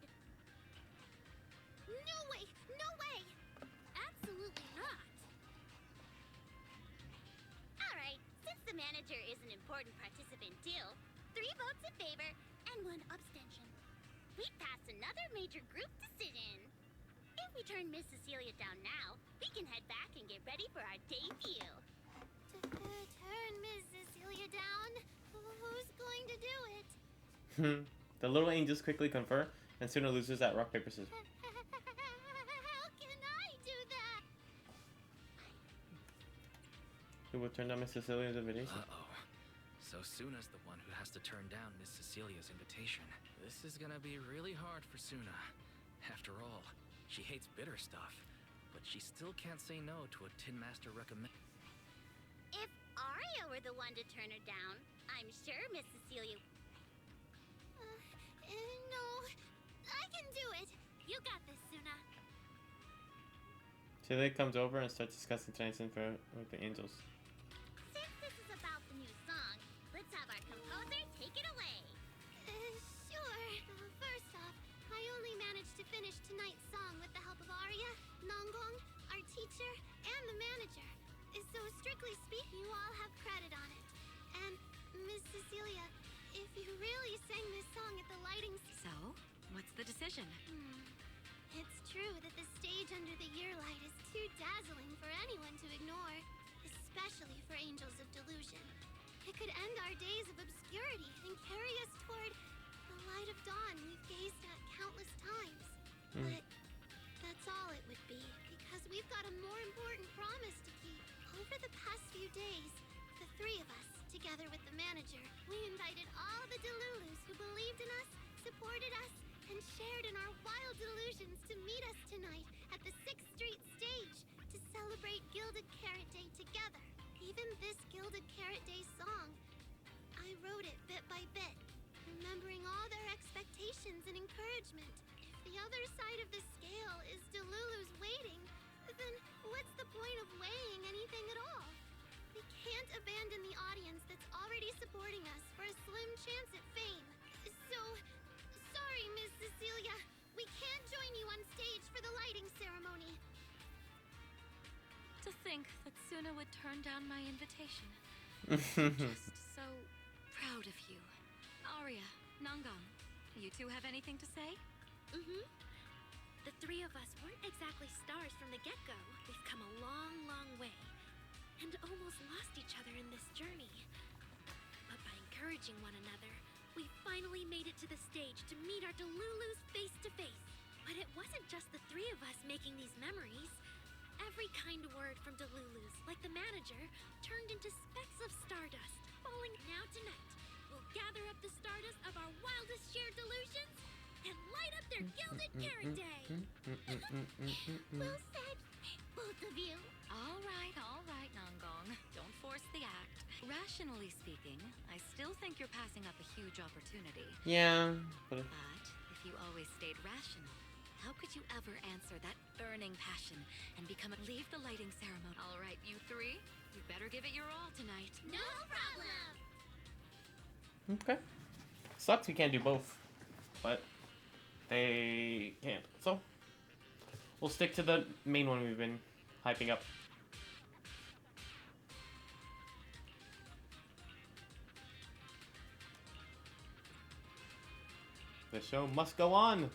No way! No way! Absolutely not! Alright, since the manager is an important participant too, 3 votes in favor and 1 abstention. We passed another major group to sit in. If we turn Miss Cecilia down now, we can head back and get ready for our debut. Turn Miss Cecilia down? Who's going to do it? The little angels quickly confer, and Suna loses at rock, paper, scissors. How can I do that? Who will turn down Miss Cecilia's invitation? Uh-oh. So Suna's the one who has to turn down Miss Cecilia's invitation. This is gonna be really hard for Suna. After all, she hates bitter stuff, but she still can't say no to a Tin Master recommend. If Arya were the one to turn her down, I'm sure Miss Cecilia... no, I can do it. You got this, Suna. Celia comes over and starts discussing tonight's info with the angels. Since this is about the new song, let's have our composer take it away. Sure. First off, I only managed to finish tonight's song with the help of Arya, Nongong, our teacher, and the manager. So strictly speaking, you all have credit on it. And Miss Cecilia, if you really sang this song at the lighting... So, what's the decision? It's true that the stage under the year light is too dazzling for anyone to ignore, especially for Angels of Delusion. It could end our days of obscurity and carry us toward the light of dawn we've gazed at countless times. But that's all it would be, because we've got a more important promise to keep. Over the past few days, the 3 of us, together with the manager, we invited all the Delulus who believed in us, supported us, and shared in our wild delusions to meet us tonight at the 6th Street stage to celebrate Gilded Carrot Day together. Even this Gilded Carrot Day song, I wrote it bit by bit, remembering all their expectations and encouragement. If the other side of the scale is Delulus waiting, then what's the point of weighing anything at all? We can't abandon the audience that's already supporting us for a slim chance at fame. So, sorry, Miss Cecilia. We can't join you on stage for the lighting ceremony. To think that Suna would turn down my invitation. Just so proud of you. Arya, Nongong, you 2 have anything to say? The 3 of us weren't exactly stars from the get-go. We've come a long, long way, and almost lost each other in this journey. But by encouraging one another, we finally made it to the stage to meet our Delulus face to face. But it wasn't just the 3 of us making these memories. Every kind word from Delulus, like the manager, turned into specks of stardust, falling now tonight. We'll gather up the stardust of our wildest shared delusions and light up their Gilded Carrot Day! Well said, both of you. All right, Nongong. Don't force the act. Rationally speaking, I still think you're passing up a huge opportunity. Yeah, but But if you always stayed rational, How could you ever answer that burning passion and leave the lighting ceremony? All right, you three, you better give it your all tonight. No problem. Okay. Sucks we can't do both, but they can't. So we'll stick to the main one we've been hyping up. The show must go on.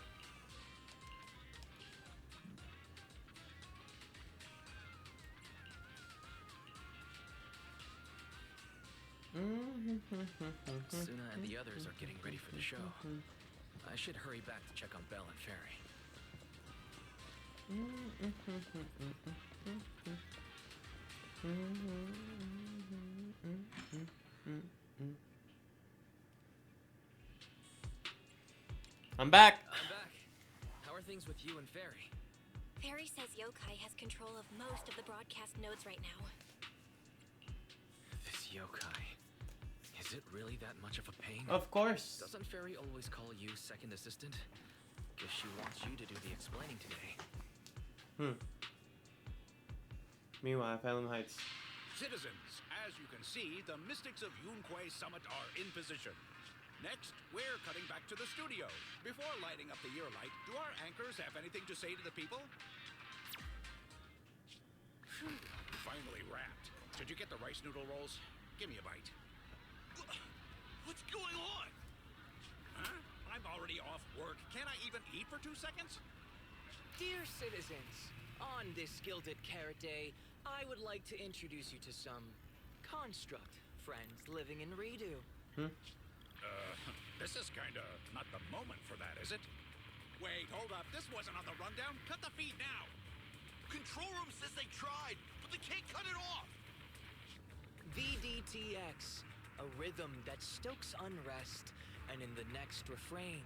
Suna and the others are getting ready for the show. I should hurry back to check on Belle and Fairy. I'm back. I'm back. How are things with you and Fairy? Fairy says Yokai has control of most of the broadcast nodes right now. This Yokai. Is it really that much of a pain? Of course. Doesn't Fairy always call you second assistant? Guess she wants you to do the explaining today. Meanwhile, Phelan Heights. Citizens, as you can see, the Mystics of Yunquay Summit are in position. Next, we're cutting back to the studio. Before lighting up the year light, do our anchors have anything to say to the people? Finally wrapped. Did you get the rice noodle rolls? Give me a bite. What's going on? Huh? I'm already off work. Can't I even eat for 2 seconds? Dear citizens, on this Gilded Carrot Day, I would like to introduce you to some construct friends living in Redo. This is kinda not the moment for that, is it? Wait, hold up. This wasn't on the rundown. Cut the feed now. Control room says they tried, but they can't cut it off. VDTX, a rhythm that stokes unrest, and in the next refrain,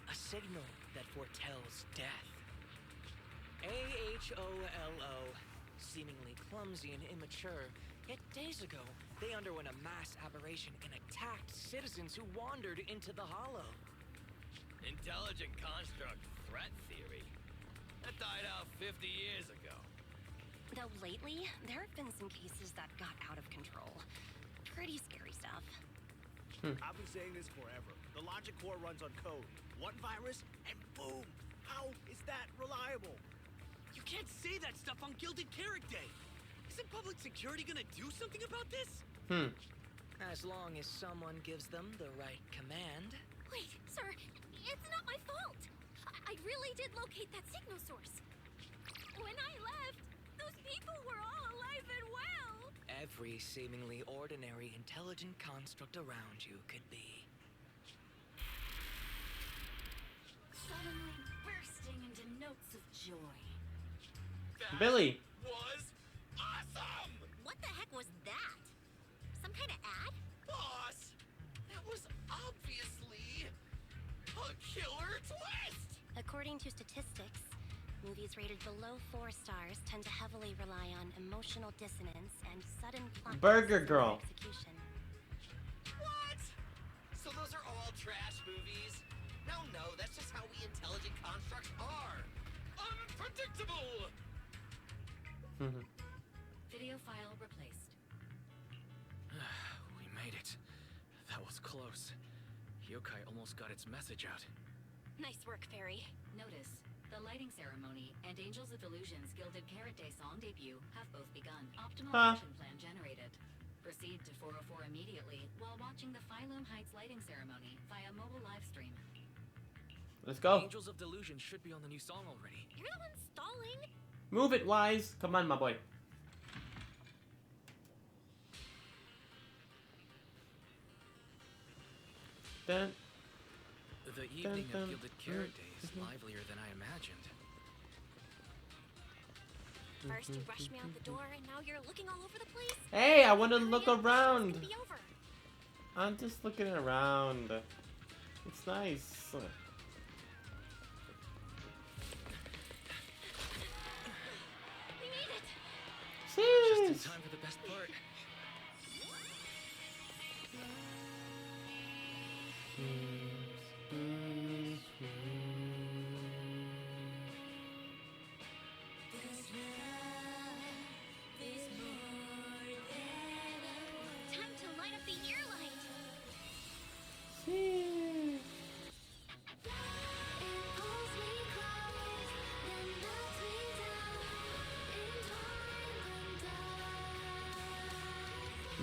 a signal that foretells death. AHOLO, seemingly clumsy and immature, yet days ago, they underwent a mass aberration and attacked citizens who wandered into the hollow. Intelligent construct threat theory. That died out 50 years ago. Though lately, there have been some cases that got out of control. Pretty scary stuff. I've been saying this forever. The logic core runs on code. One virus, and boom! How is that reliable? You can't say that stuff on Gilded Carrot Day! Isn't public security gonna do something about this? As long as someone gives them the right command. Wait, sir, it's not my fault. I really did locate that signal source. When I left, those people were all alive and well. Every seemingly ordinary intelligent construct around you could be. Suddenly bursting into notes of joy. That Billy. was awesome! What the heck was that? Some kind of ad? Boss! That was obviously a killer twist! According to statistics, movies rated below 4 stars tend to heavily rely on emotional dissonance and sudden plot Burger twists in Girl. execution. What? So those are all trash movies? No, that's just how we intelligent constructs are. Unpredictable! Video file replaced. We made it. That was close. Yokai almost got its message out. Nice work, Fairy. Notice, the lighting ceremony and Angels of Illusion's Gilded Carrot Day song debut have both begun. Optimal action plan generated. Proceed to 404 immediately while watching the Phylum Heights lighting ceremony via mobile live stream. Let's go. Angels of Delusion should be on the new song already. You're the one stalling. Move it, Wise. Come on, my boy. Dun. The evening dun, of Gilded Carrot Day is livelier than I imagined. First you rushed me out the door, and now you're looking all over the place. Hey, I want to Hurry look up, the show's around. gonna be over. I'm just looking around. It's nice. We made it. Just in Sheesh. time for the best part.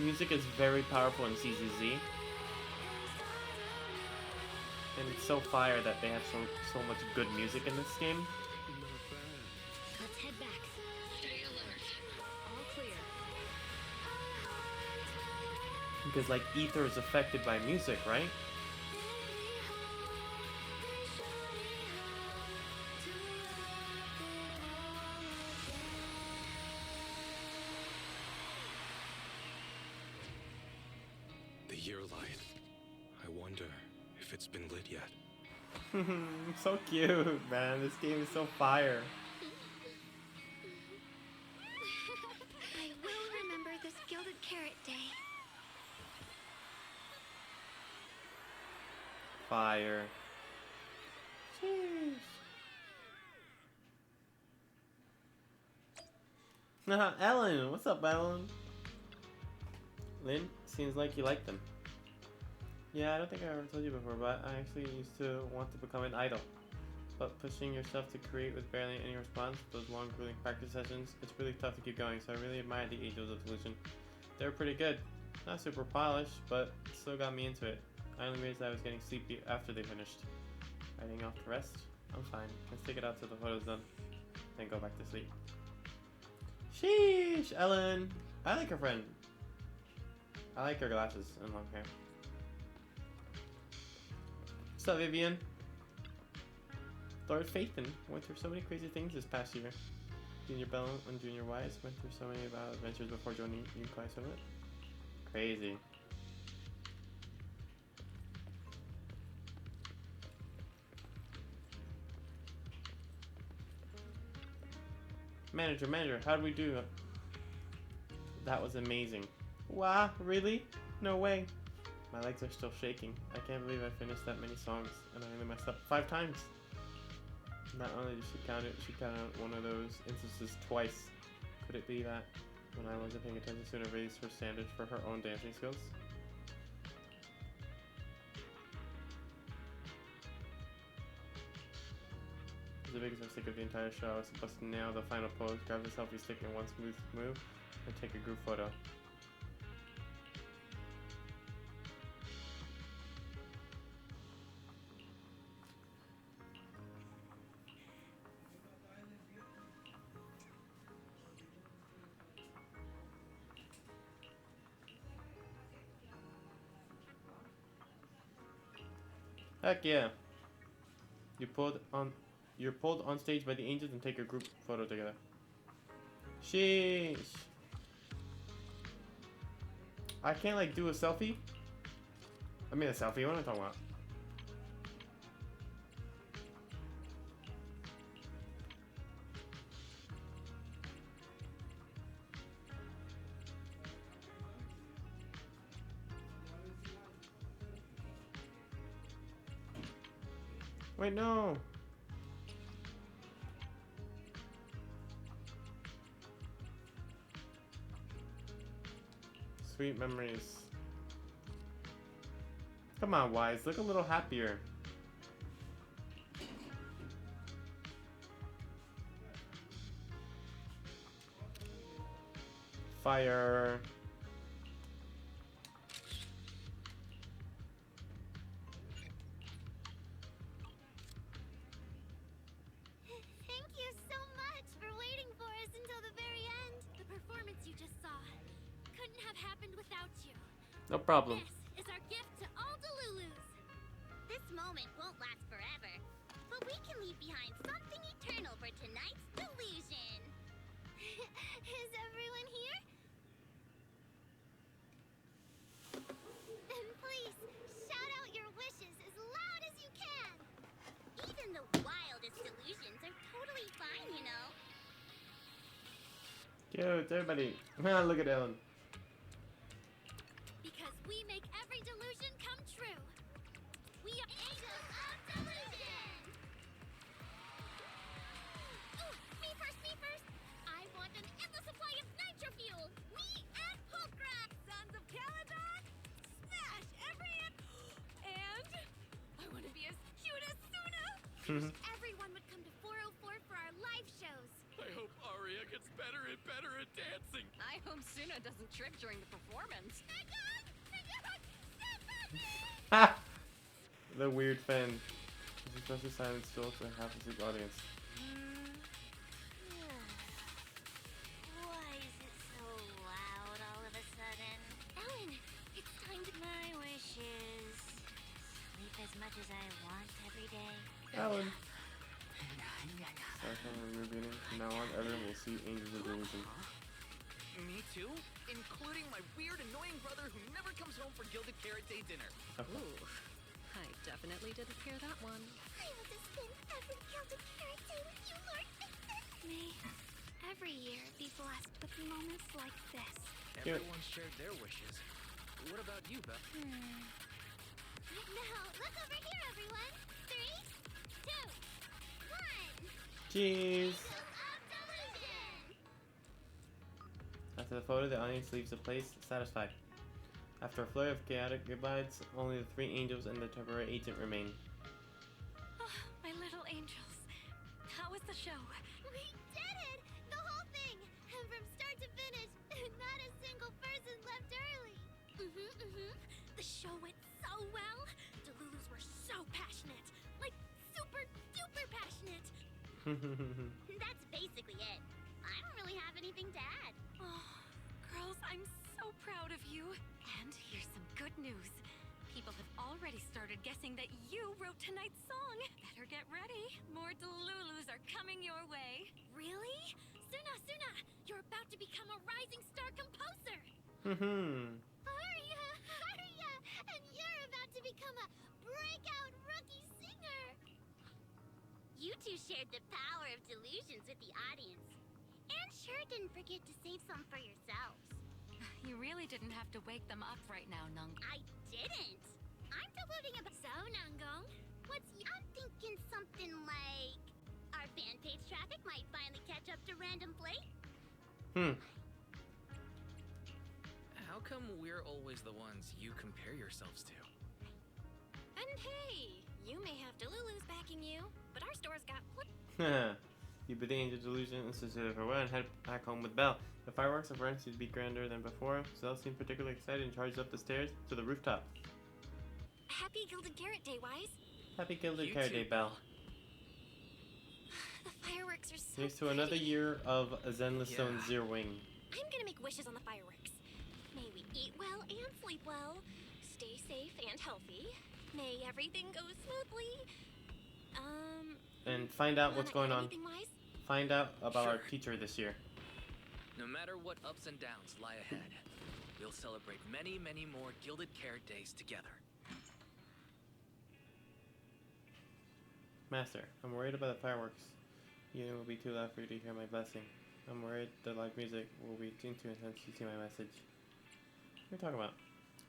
music is very powerful in ZZZ. And it's so fire that they have so much good music in this game. Let's head back. Stay alert. All clear. Because like ether is affected by music, right? The year light. I wonder if it's been lit yet. So cute, man. This game is so fire. I will remember this Gilded Carrot Day. Fire. Jeez. Ellen, what's up, Ellen? Lynn, seems like you like them. Yeah, I don't think I ever told you before, but I actually used to want to become an idol. But pushing yourself to create with barely any response, those long, grueling practice sessions, it's really tough to keep going, so I really admire the Angels of Delusion. They were pretty good. Not super polished, but still got me into it. I only realized I was getting sleepy after they finished. Riding off to rest? I'm fine. Let's take it out till the photo's done. Then go back to sleep. Sheesh, Ellen! I like her friend. I like her glasses and long hair. What's up, Vivian? Lord Phaethon went through so many crazy things this past year. Junior Bell and Junior Wise went through so many adventures before joining Yukai Summit. Crazy. Manager, how did we do? That was amazing. Wow, really? No way. My legs are still shaking. I can't believe I finished that many songs and I only messed up 5 times. Not only did she counted one of those instances twice. Could it be that when I wasn't paying attention, Suna raised her standards for her own dancing skills? The biggest mistake of the entire show. I was supposed to nail the final pose, grab the selfie stick in one smooth move, and take a group photo. Heck yeah! You're pulled on stage by the angels and take a group photo together. Sheesh. I can't like do a selfie? I mean a selfie, what am I talking about? Wait, no! Sweet memories. Come on, Wise, look a little happier. Fire. Thank you so much for waiting for us until the very end. The performance you just saw couldn't have happened without you. No problem. This is our gift to all Delulus. This moment won't last forever, but we can leave behind something eternal for tonight's delusion. Is everyone here? Then please, shout out your wishes as loud as you can. Even the wildest delusions are totally fine, you know. Cute, everybody. Look at Ellen. Because we make every delusion come true. We are Angels of Delusion! Ooh, me first! I want an endless supply of nitro fuel! Me and Pulcra! Sons of Caledon! Smash every and I want to be as cute as Suna! Everyone would come to 404 for our live shows! I hope Aria gets better and better at dancing. I I hope Suna doesn't trip during the performance. Ha! The weird fan. This especially silent still to half the Seek audience. Why is it so loud all of a sudden? Ellen, it's time to my wishes. Sleep as much as I want every day. Alan. Start from the beginning. From now on, everyone will see Angels of Delusion. Me too? Including my weird, annoying brother who never comes home for Gilded Carrot Day dinner. Ooh, I definitely didn't hear that one. I want to spend every Gilded Carrot Day with you, Lord Thickens. May every year be blessed with moments like this. Everyone shared their wishes. What about you, Belle? Now, look over here, everyone. 3, 2, 1. Cheese! Angels of Delusion! After the photo, the audience leaves the place satisfied. After a flurry of chaotic goodbyes, only the 3 angels and the temporary agent remain. Oh, my little angels. How was the show? We did it! The whole thing! And from start to finish, not a single person left early. The show went so well. Delulus were so passionate. Like, super duper passionate. That's basically it. I don't really have anything to add. Oh, girls, I'm so proud of you. And here's some good news. People have already started guessing that you wrote tonight's song. Better get ready. More Delulus are coming your way. Really? Suna, you're about to become a rising star composer. Arya, and you're about to become a breakout rookie singer. You two shared the power of delusions with the audience. And sure didn't forget to save some for yourselves. You really didn't have to wake them up right now, Nung. I didn't. I'm deluding about so, Nangong. I'm thinking something like our fan page traffic might finally catch up to Random Plate. How come we're always the ones you compare yourselves to? And hey, you may have Delulus backing you, but our store's got You bid the Angel Delusion instituted farewell and head back home with Belle. The fireworks are guaranteed to be grander than before. Zell seemed particularly excited and charged up the stairs to the rooftop. Happy Gilded Carrot Day, Wise. Happy Gilded You Carrot too. Day, Belle. The fireworks are so Here's to another pretty. year of Zenless Yeah. Zone Zeroing. I'm gonna make wishes on the fireworks. May we eat well and sleep well, stay safe and healthy. May everything go smoothly. And find out what's wanna going add on. anything, Wise? Find out about our Sure. teacher this year. No matter what ups and downs lie ahead, we'll celebrate many, many more Gilded Carrot Days together. Master, I'm worried about the fireworks. You know, it will be too loud for you to hear my blessing. I'm worried the live music will be too intense to see my message. What are you talking about?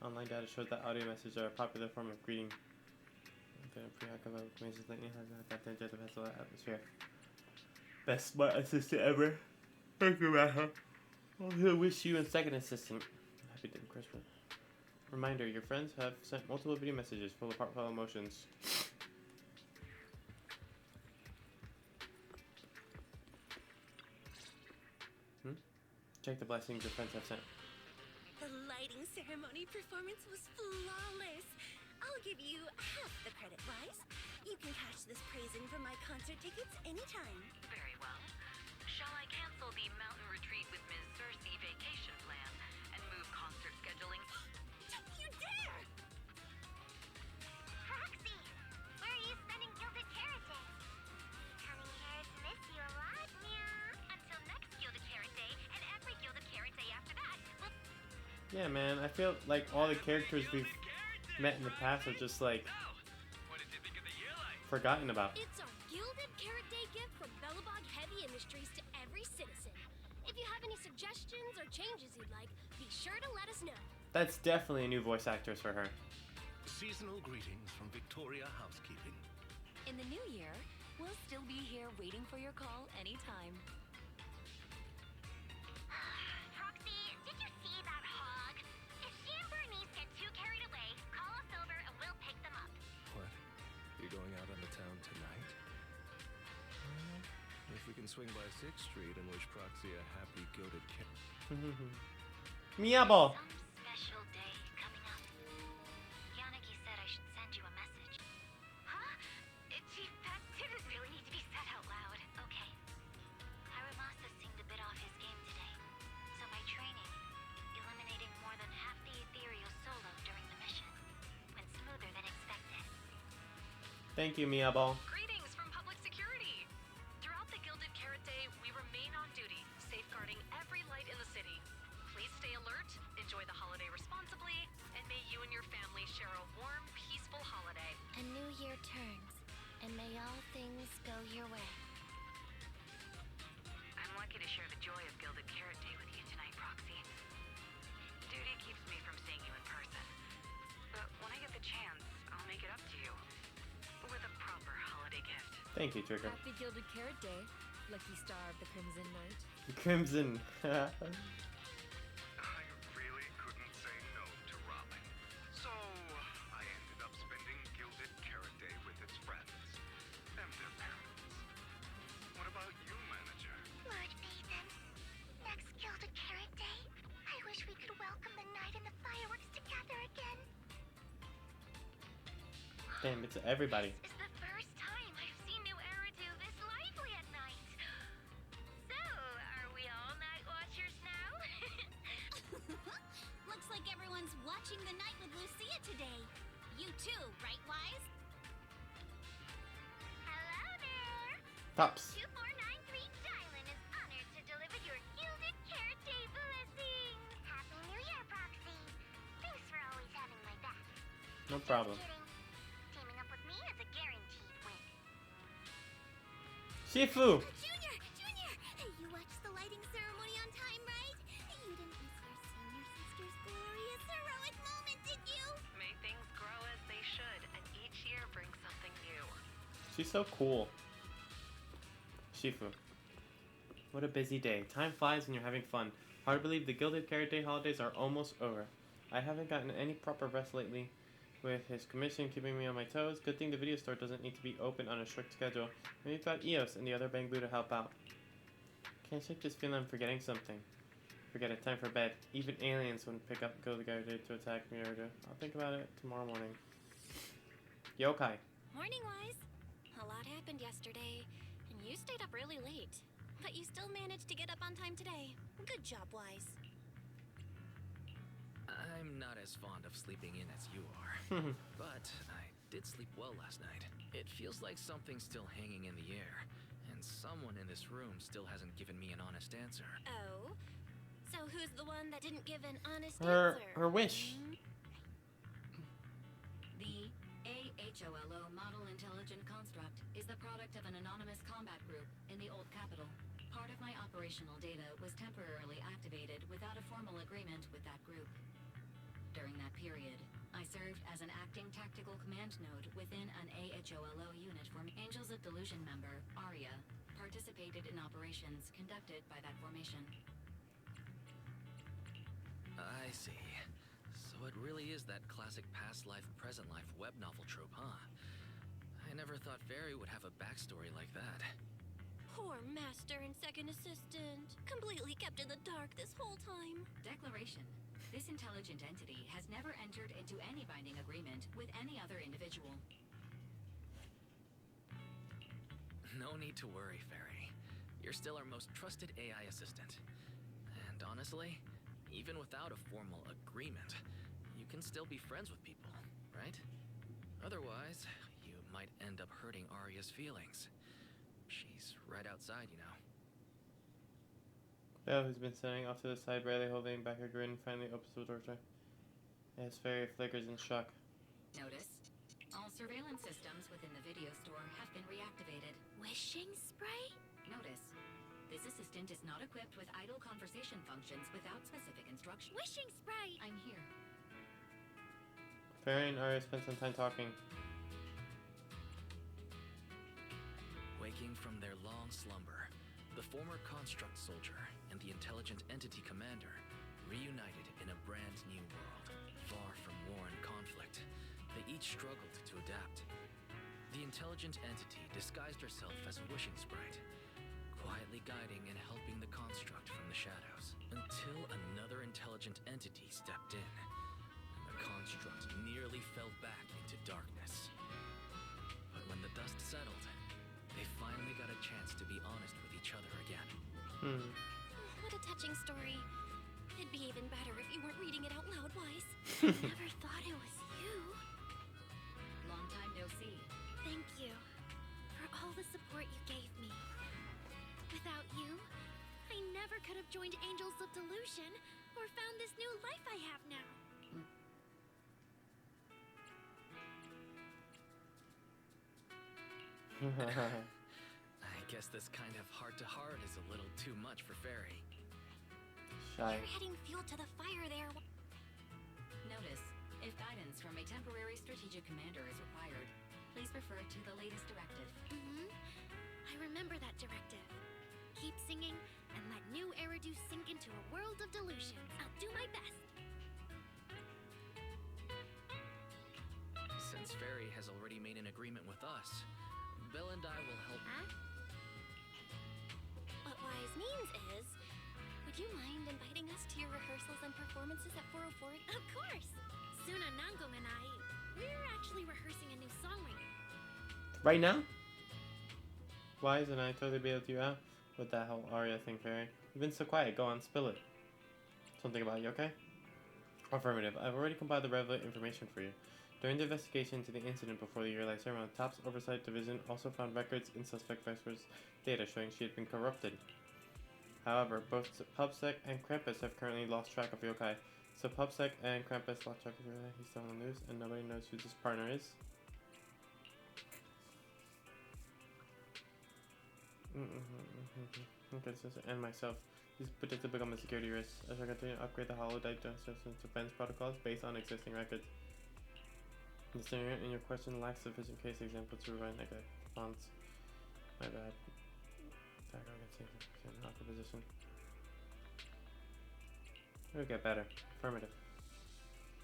Online data shows that audio messages are a popular form of greeting. Atmosphere. Best smart assistant ever. Thank you, Master. I'll wish you and second assistant happy day Christmas. Reminder, your friends have sent multiple video messages full of heartfelt emotions. Check the blessings your friends have sent. The lighting ceremony performance was flawless. I'll give you half the credit, Wise. You can cash this praise in for my concert tickets anytime. Very well. Shall I cancel the mountain retreat with Ms. Cersei vacation plan and move concert scheduling? Don't you dare! Proxy, where are you spending Gilded Carrot Day? Cunning Carrots miss you a lot, meow. Until next Gilded Carrot Day, and every Gilded Carrot Day after that. Yeah, man, I feel like all the characters we've met in the past are just like forgotten about. It's our Gilded Carrot Day gift from Bellabog Heavy Industries to every citizen. If you have any suggestions or changes you'd like, be sure to let us know. That's definitely a new voice actress for her. Seasonal greetings from Victoria Housekeeping. In the new year, we'll still be here waiting for your call anytime. Proxy, did you see that hog? If she and Bernice get too carried away, call us over and we'll pick them up. What? You're going out on the town tonight? Well, if we can can swing by 6th Street and wish Proxy a happy gilded Miabo. Some special day coming up. Yanagi said I should send you a message. Huh? Chief, that didn't really need to be said out loud. Okay. Hiramasa seemed a bit off his game today. So my training, eliminating more than half the ethereal solo during the mission, went smoother than expected. Thank you, Miabo. Greetings from Public Security! Throughout the Gilded Carrot Day, we remain on duty, safeguarding every light in the city. Please stay alert, enjoy the holiday responsibly, and may you and your family share a warm, peaceful holiday. A new year turns, and may all things go your way. I'm lucky to share the joy of Gilded Carrot Day with you tonight, Proxy. Duty keeps me from seeing you in person. But when I get the chance, I'll make it up to you. With a proper holiday gift. Thank you, Trigger. Happy Gilded Carrot Day, lucky star of the Crimson Knight. Crimson. I really couldn't say no to robbing. So I ended up spending Gilded Carrot Day with its friends and their parents. What about you, manager? Lord Nathan, next Gilded Carrot Day, I wish we could welcome the night and the fireworks together again. Damn, it's everybody. This is the first time I've seen New Eridu this lively at night. So, are we all night watchers now? Looks like everyone's watching the night with Lucia today. You too, right, Wise? Hello there. Pops. 2493 Dylan is honored to deliver your Gilded Carrot Day blessings. Happy New Year, Proxy. Thanks for always having my back. No problem. Kidding. Teaming up with me is a guaranteed win. Shifu. Junior! You watched the lighting ceremony on time, right? You didn't miss your senior sister's glorious heroic moment, did you? May things grow as they should, and each year brings something new. She's so cool. Shifu. What a busy day. Time flies when you're having fun. Hard to believe the Gilded Carrot Day holidays are almost over. I haven't gotten any proper rest lately, with his commission keeping me on my toes. Good thing the video store doesn't need to be open on a strict schedule. Maybe got Eos and the other Bangbu to help out. Can't shake this feeling I'm forgetting something. Forget it, time for bed. Even aliens wouldn't pick up Gilded Carrot Day to attack me or do. I'll think about it tomorrow morning. Yokai. Morning, Wise. A lot happened yesterday, and you stayed up really late. But you still managed to get up on time today. Good job, Wise. I'm not as fond of sleeping in as you are, but I did sleep well last night. It feels like something's still hanging in the air, and someone in this room still hasn't given me an honest answer. Oh? So who's the one that didn't give an honest Her answer? wish. The AHOLO Model Intelligent Construct is the product of an anonymous combat group in the Old Capital. Part of my operational data was temporarily activated without a formal agreement with that group. During that period, I served as an acting tactical command node within an AHOLO unit for Angels of Delusion member, Arya, participated in operations conducted by that formation. I see. So it really is that classic past life, present life web novel trope, huh? I never thought Fairy would have a backstory like that. Poor master and second assistant. Completely kept in the dark this whole time. Declaration. This intelligent entity has never entered into any binding agreement with any other individual. No need to worry, Fairy. You're still our most trusted AI assistant. And honestly, even without a formal agreement, you can still be friends with people, right? Otherwise, you might end up hurting Arya's feelings. She's right outside, you know. Belle, who's been standing off to the side, barely holding back her grin, finally opens the door to her. As Fairy flickers in shock. Notice, all surveillance systems within the video store have been reactivated. Wishing spray? Notice, this assistant is not equipped with idle conversation functions without specific instructions. Wishing spray! I'm here. Fairy and Arya spend some time talking. Waking from their long slumber, the former construct soldier and the intelligent entity commander reunited in a brand new world, far from war and conflict. They each struggled to adapt. The intelligent entity disguised herself as a wishing sprite, quietly guiding and helping the construct from the shadows, until another intelligent entity stepped in, and the construct nearly fell back into darkness. But when the dust settled, they finally got a chance to be honest with each other again. What a touching story. It'd be even better if you weren't reading it out loud, Wise. I never thought it was you. Long time no see. Thank you for all the support you gave me. Without you, I never could have joined Angels of Delusion or found this new life I have now. I guess this kind of heart-to-heart is a little too much for Fairy. You're adding fuel to the fire there. Notice, if guidance from a temporary strategic commander is required, please refer to the latest directive. I remember that directive. Keep singing and let new Eridu sink into a world of delusions. I'll do my best. Since Fairy has already made an agreement with us, Belle and I will help. What Wise means is, would you mind inviting us to your rehearsals and performances at 404? Of course! Suna, Nangong, and I, we're actually rehearsing a new song right now. Right now? Wise and I totally bailed you out with that whole Arya thing, Fairy. You've been so quiet. Go on, spill it. Something about you, okay? Affirmative. I've already compiled the relevant information for you. During the investigation into the incident before the yearly ceremony, TOP's Oversight Division also found records in suspect Vesper's data showing she had been corrupted. However, both Pubsec and Krampus have currently lost track of Yokai. So Pubsec and Krampus lost track of Yokai. He's still on the news, and nobody knows who this partner is. And myself. These potentially become a security risk as I continue to upgrade the holodeck defense protocols based on existing records. The scenario in your question lacks sufficient case example to provide negative response. My bad. I can take it in an awkward position. It'll get better. Affirmative.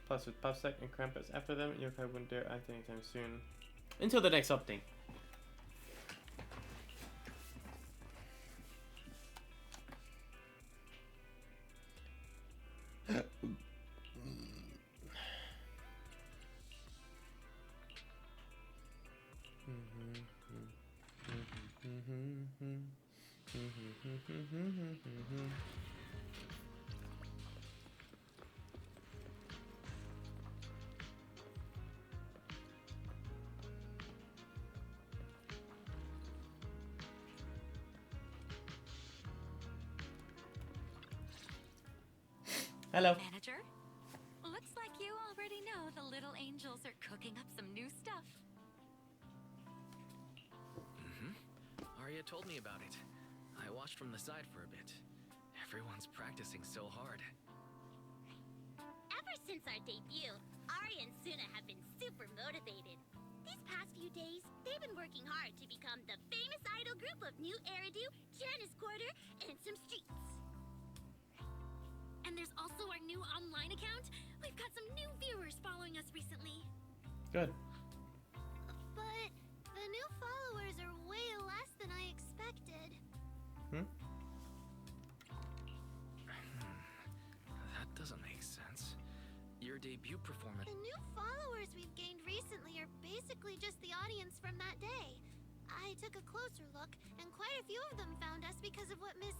Plus, with Puffsec and Krampus after them, Yokai wouldn't dare act anytime soon. Until the next update. Hello. Manager? Looks like you already know the little angels are cooking up some new stuff. Arya told me about it. I watched from the side for a bit. Everyone's practicing so hard. Ever since our debut, Ari and Suna have been super motivated. These past few days, they've been working hard to become the famous idol group of New Eridu, Janus Quarter, and some streets. And there's also our new online account. We've got some new viewers following us recently. Good. But the new followers are way less than I expected. That doesn't make sense. Your debut performance... The new followers we've gained recently are basically just the audience from that day. I took a closer look, and quite a few of them found us because of what Miss...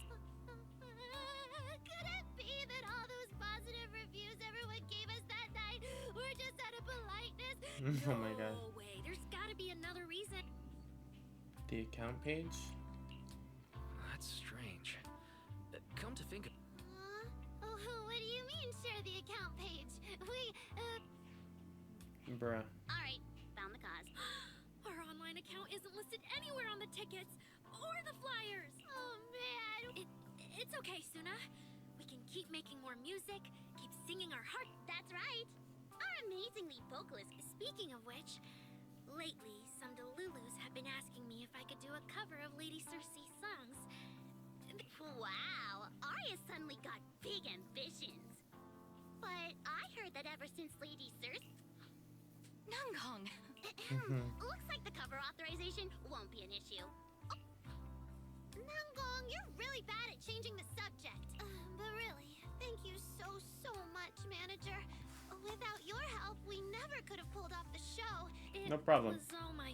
Could it be that all those positive reviews everyone gave us that night were just out of politeness? Oh my god. No way, there's gotta be another reason. The account page? That's strange. Come to think of... Oh, what do you mean, share the account page? Bruh. Alright, found the cause. Our online account isn't listed anywhere on the tickets or the flyers. Oh, man. It's okay, Suna. We can keep making more music, keep singing our heart. That's right. Our amazingly vocalist. Speaking of which, lately, some Delulus have been asking me if I could do a cover of Lady Circe's songs. Wow, Arya suddenly got big ambitions. But I heard that ever since Lady Circe... Nangong! Looks like the cover authorization won't be an issue. Nangong, you're really bad at changing the subject. But really, thank you so much, manager. Without your help, we never could have pulled off the show. No problem. It was all my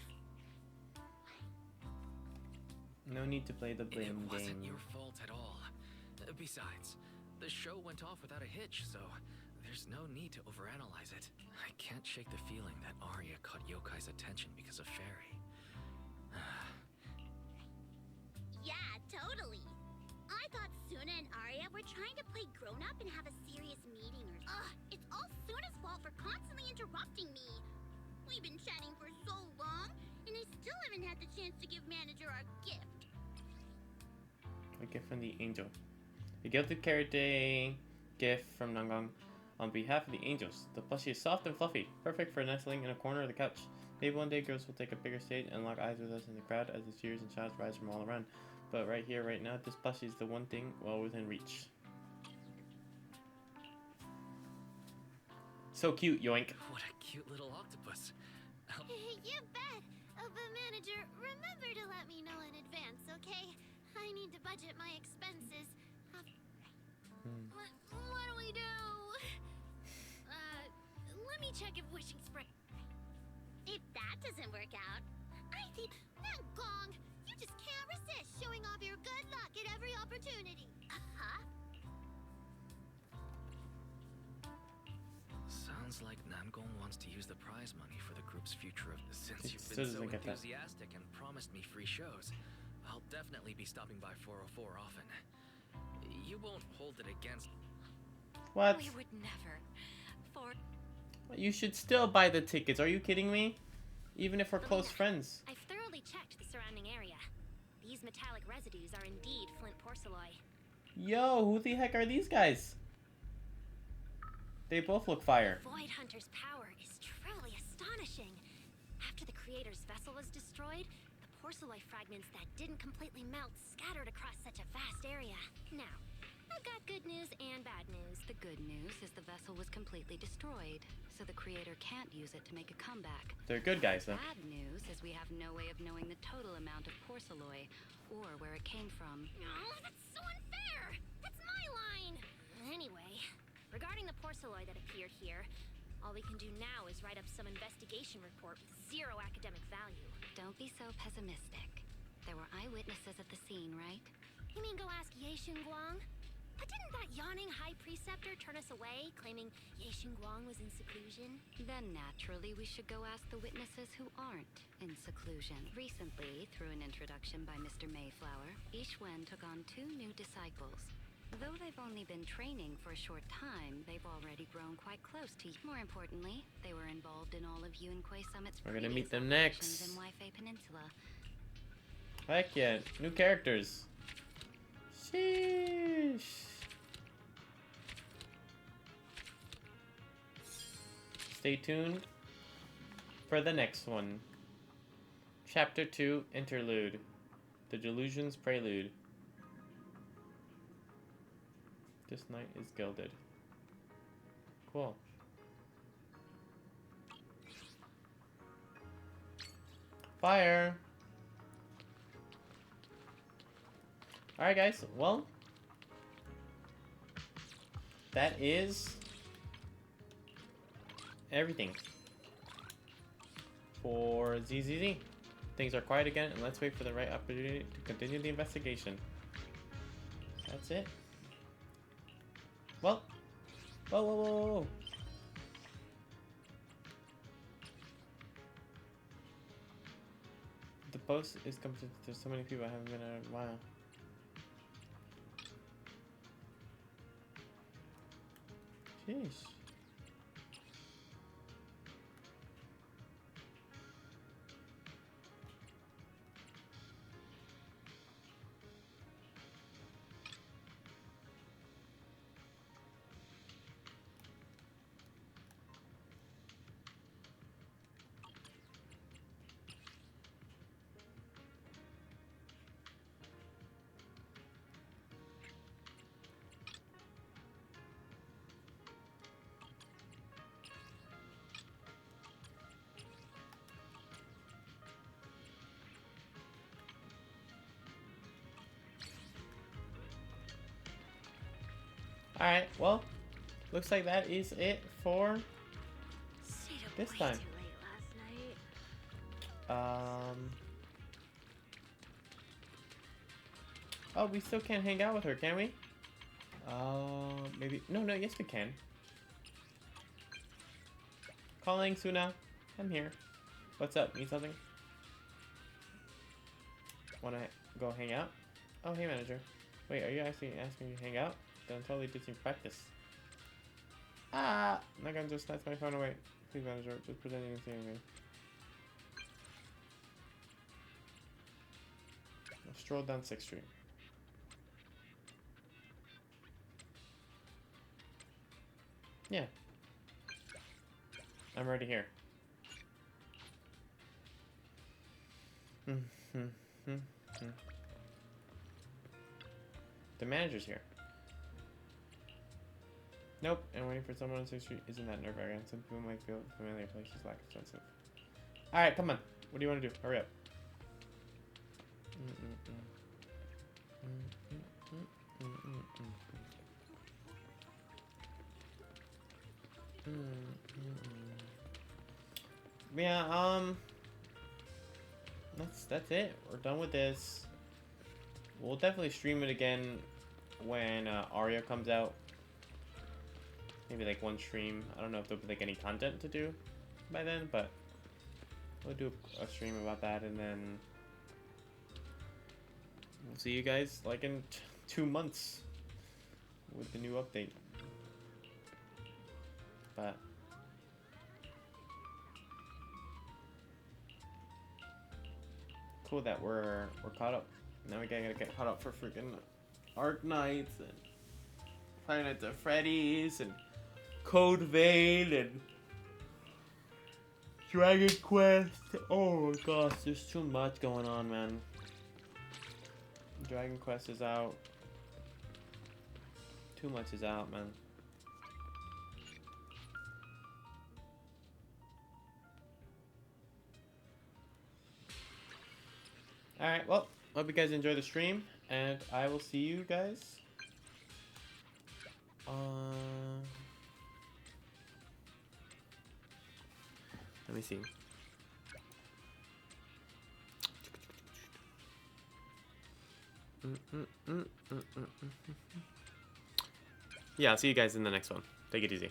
No need to play the blame It wasn't game. your fault at all. Besides, the show went off without a hitch, so there's no need to overanalyze it. I can't shake the feeling that Arya caught Yokai's attention because of Fairy. Yeah, totally. I thought Suna and Arya were trying to play grown-up and have a serious meeting or something. It's all Suna's fault for constantly interrupting me. We've been chatting for so long, and I still haven't had the chance to give manager our gift. A gift from the angel. A Gilded Carrot Day gift from Nangong. On behalf of the angels, the plushie is soft and fluffy, perfect for nestling in a corner of the couch. Maybe one day girls will take a bigger stage and lock eyes with us in the crowd as the cheers and shouts rise from all around. But right here, right now, this plushie is the one thing well within reach. So cute, yoink. What a cute little octopus. You bet. But manager, remember to let me know in advance, okay? I need to budget my expenses. What do we do? Let me check if wishing spray. If that doesn't work out, I think Nangong, you just can't resist showing off your good luck at every opportunity. Sounds like Nangong wants to use the prize money for the group's future. Since It you've still been so doesn't get that. enthusiastic and promised me free shows, I'll definitely be stopping by 404 often. You won't hold it against... What? We would never. For You should still buy the tickets. Are you kidding me? Even if we're close friends. I've thoroughly checked the surrounding area. These metallic residues are indeed flint porcelain. Yo, who the heck are these guys? They both look fire. Void Hunter's power is truly astonishing. After the creator's vessel was destroyed, the porcelain fragments that didn't completely melt scattered across such a vast area. Now, I've got good news and bad news. the good news is the vessel was completely destroyed, so the creator can't use it to make a comeback. They're good guys, though. Bad news is we have no way of knowing the total amount of porcelain or where it came from. Oh, that's so unfair! That's my line! Anyway, regarding the porcelain that appeared here, all we can do now is write up some investigation report with zero academic value. Don't be so pessimistic. There were eyewitnesses at the scene, right? You mean go ask Ye Guang? But didn't that yawning high preceptor turn us away, claiming Ye Guang was in seclusion? Then naturally we should go ask the witnesses who aren't in seclusion. Recently, through an introduction by Mr. Mayflower, Ishwen took on 2 new disciples. Though they've only been training for a short time, they've already grown quite close to you. More importantly, they were involved in all of Yunkui Summit's We're gonna previous meet them operations next. in Waifei Peninsula. Heck yeah, new characters. Sheesh. Stay tuned for the next one. Chapter 2, Interlude. The Delusion's Prelude. This night is gilded. Cool. Fire! Alright guys, well, that is everything for ZZZ. Things are quiet again, and let's wait for the right opportunity to continue the investigation. That's it. Well, whoa, whoa, whoa, whoa. The post is complete. There's so many people I haven't been in a while. Sheesh. Alright, well, looks like that is it for this time. Too late last night. Oh, we still can't hang out with her, can we? Maybe. No, yes, we can. Calling Suna. I'm here. What's up? Need something? Wanna go hang out? Oh, hey, manager. Wait, are you actually asking me to hang out? Then totally did some practice. Ah! My gun just snatched my phone away. Please, manager, just pretend you didn't see anything. I'll stroll down 6th Street. Yeah. I'm already here. The manager's here. Nope, and waiting for someone on 6th Street isn't that nerve-wracking. Some people might feel familiar, places lack expensive. Alright, come on. What do you want to do? Hurry up. Yeah, that's it. We're done with this. We'll definitely stream it again when Aria comes out. Maybe like one stream. I don't know if there'll be like any content to do by then, but we'll do a stream about that, and then we'll see you guys like in 2 months with the new update. But cool that we're caught up. Now we gotta get caught up for freaking Arc Knights and Five Nights at Freddy's and Code Vein and Dragon Quest. Oh my gosh, there's too much going on, man. Dragon Quest is out. Too much is out, man. Alright, well, hope you guys enjoy the stream, and I will see you guys. Let me see. Yeah, I'll see you guys in the next one. Take it easy.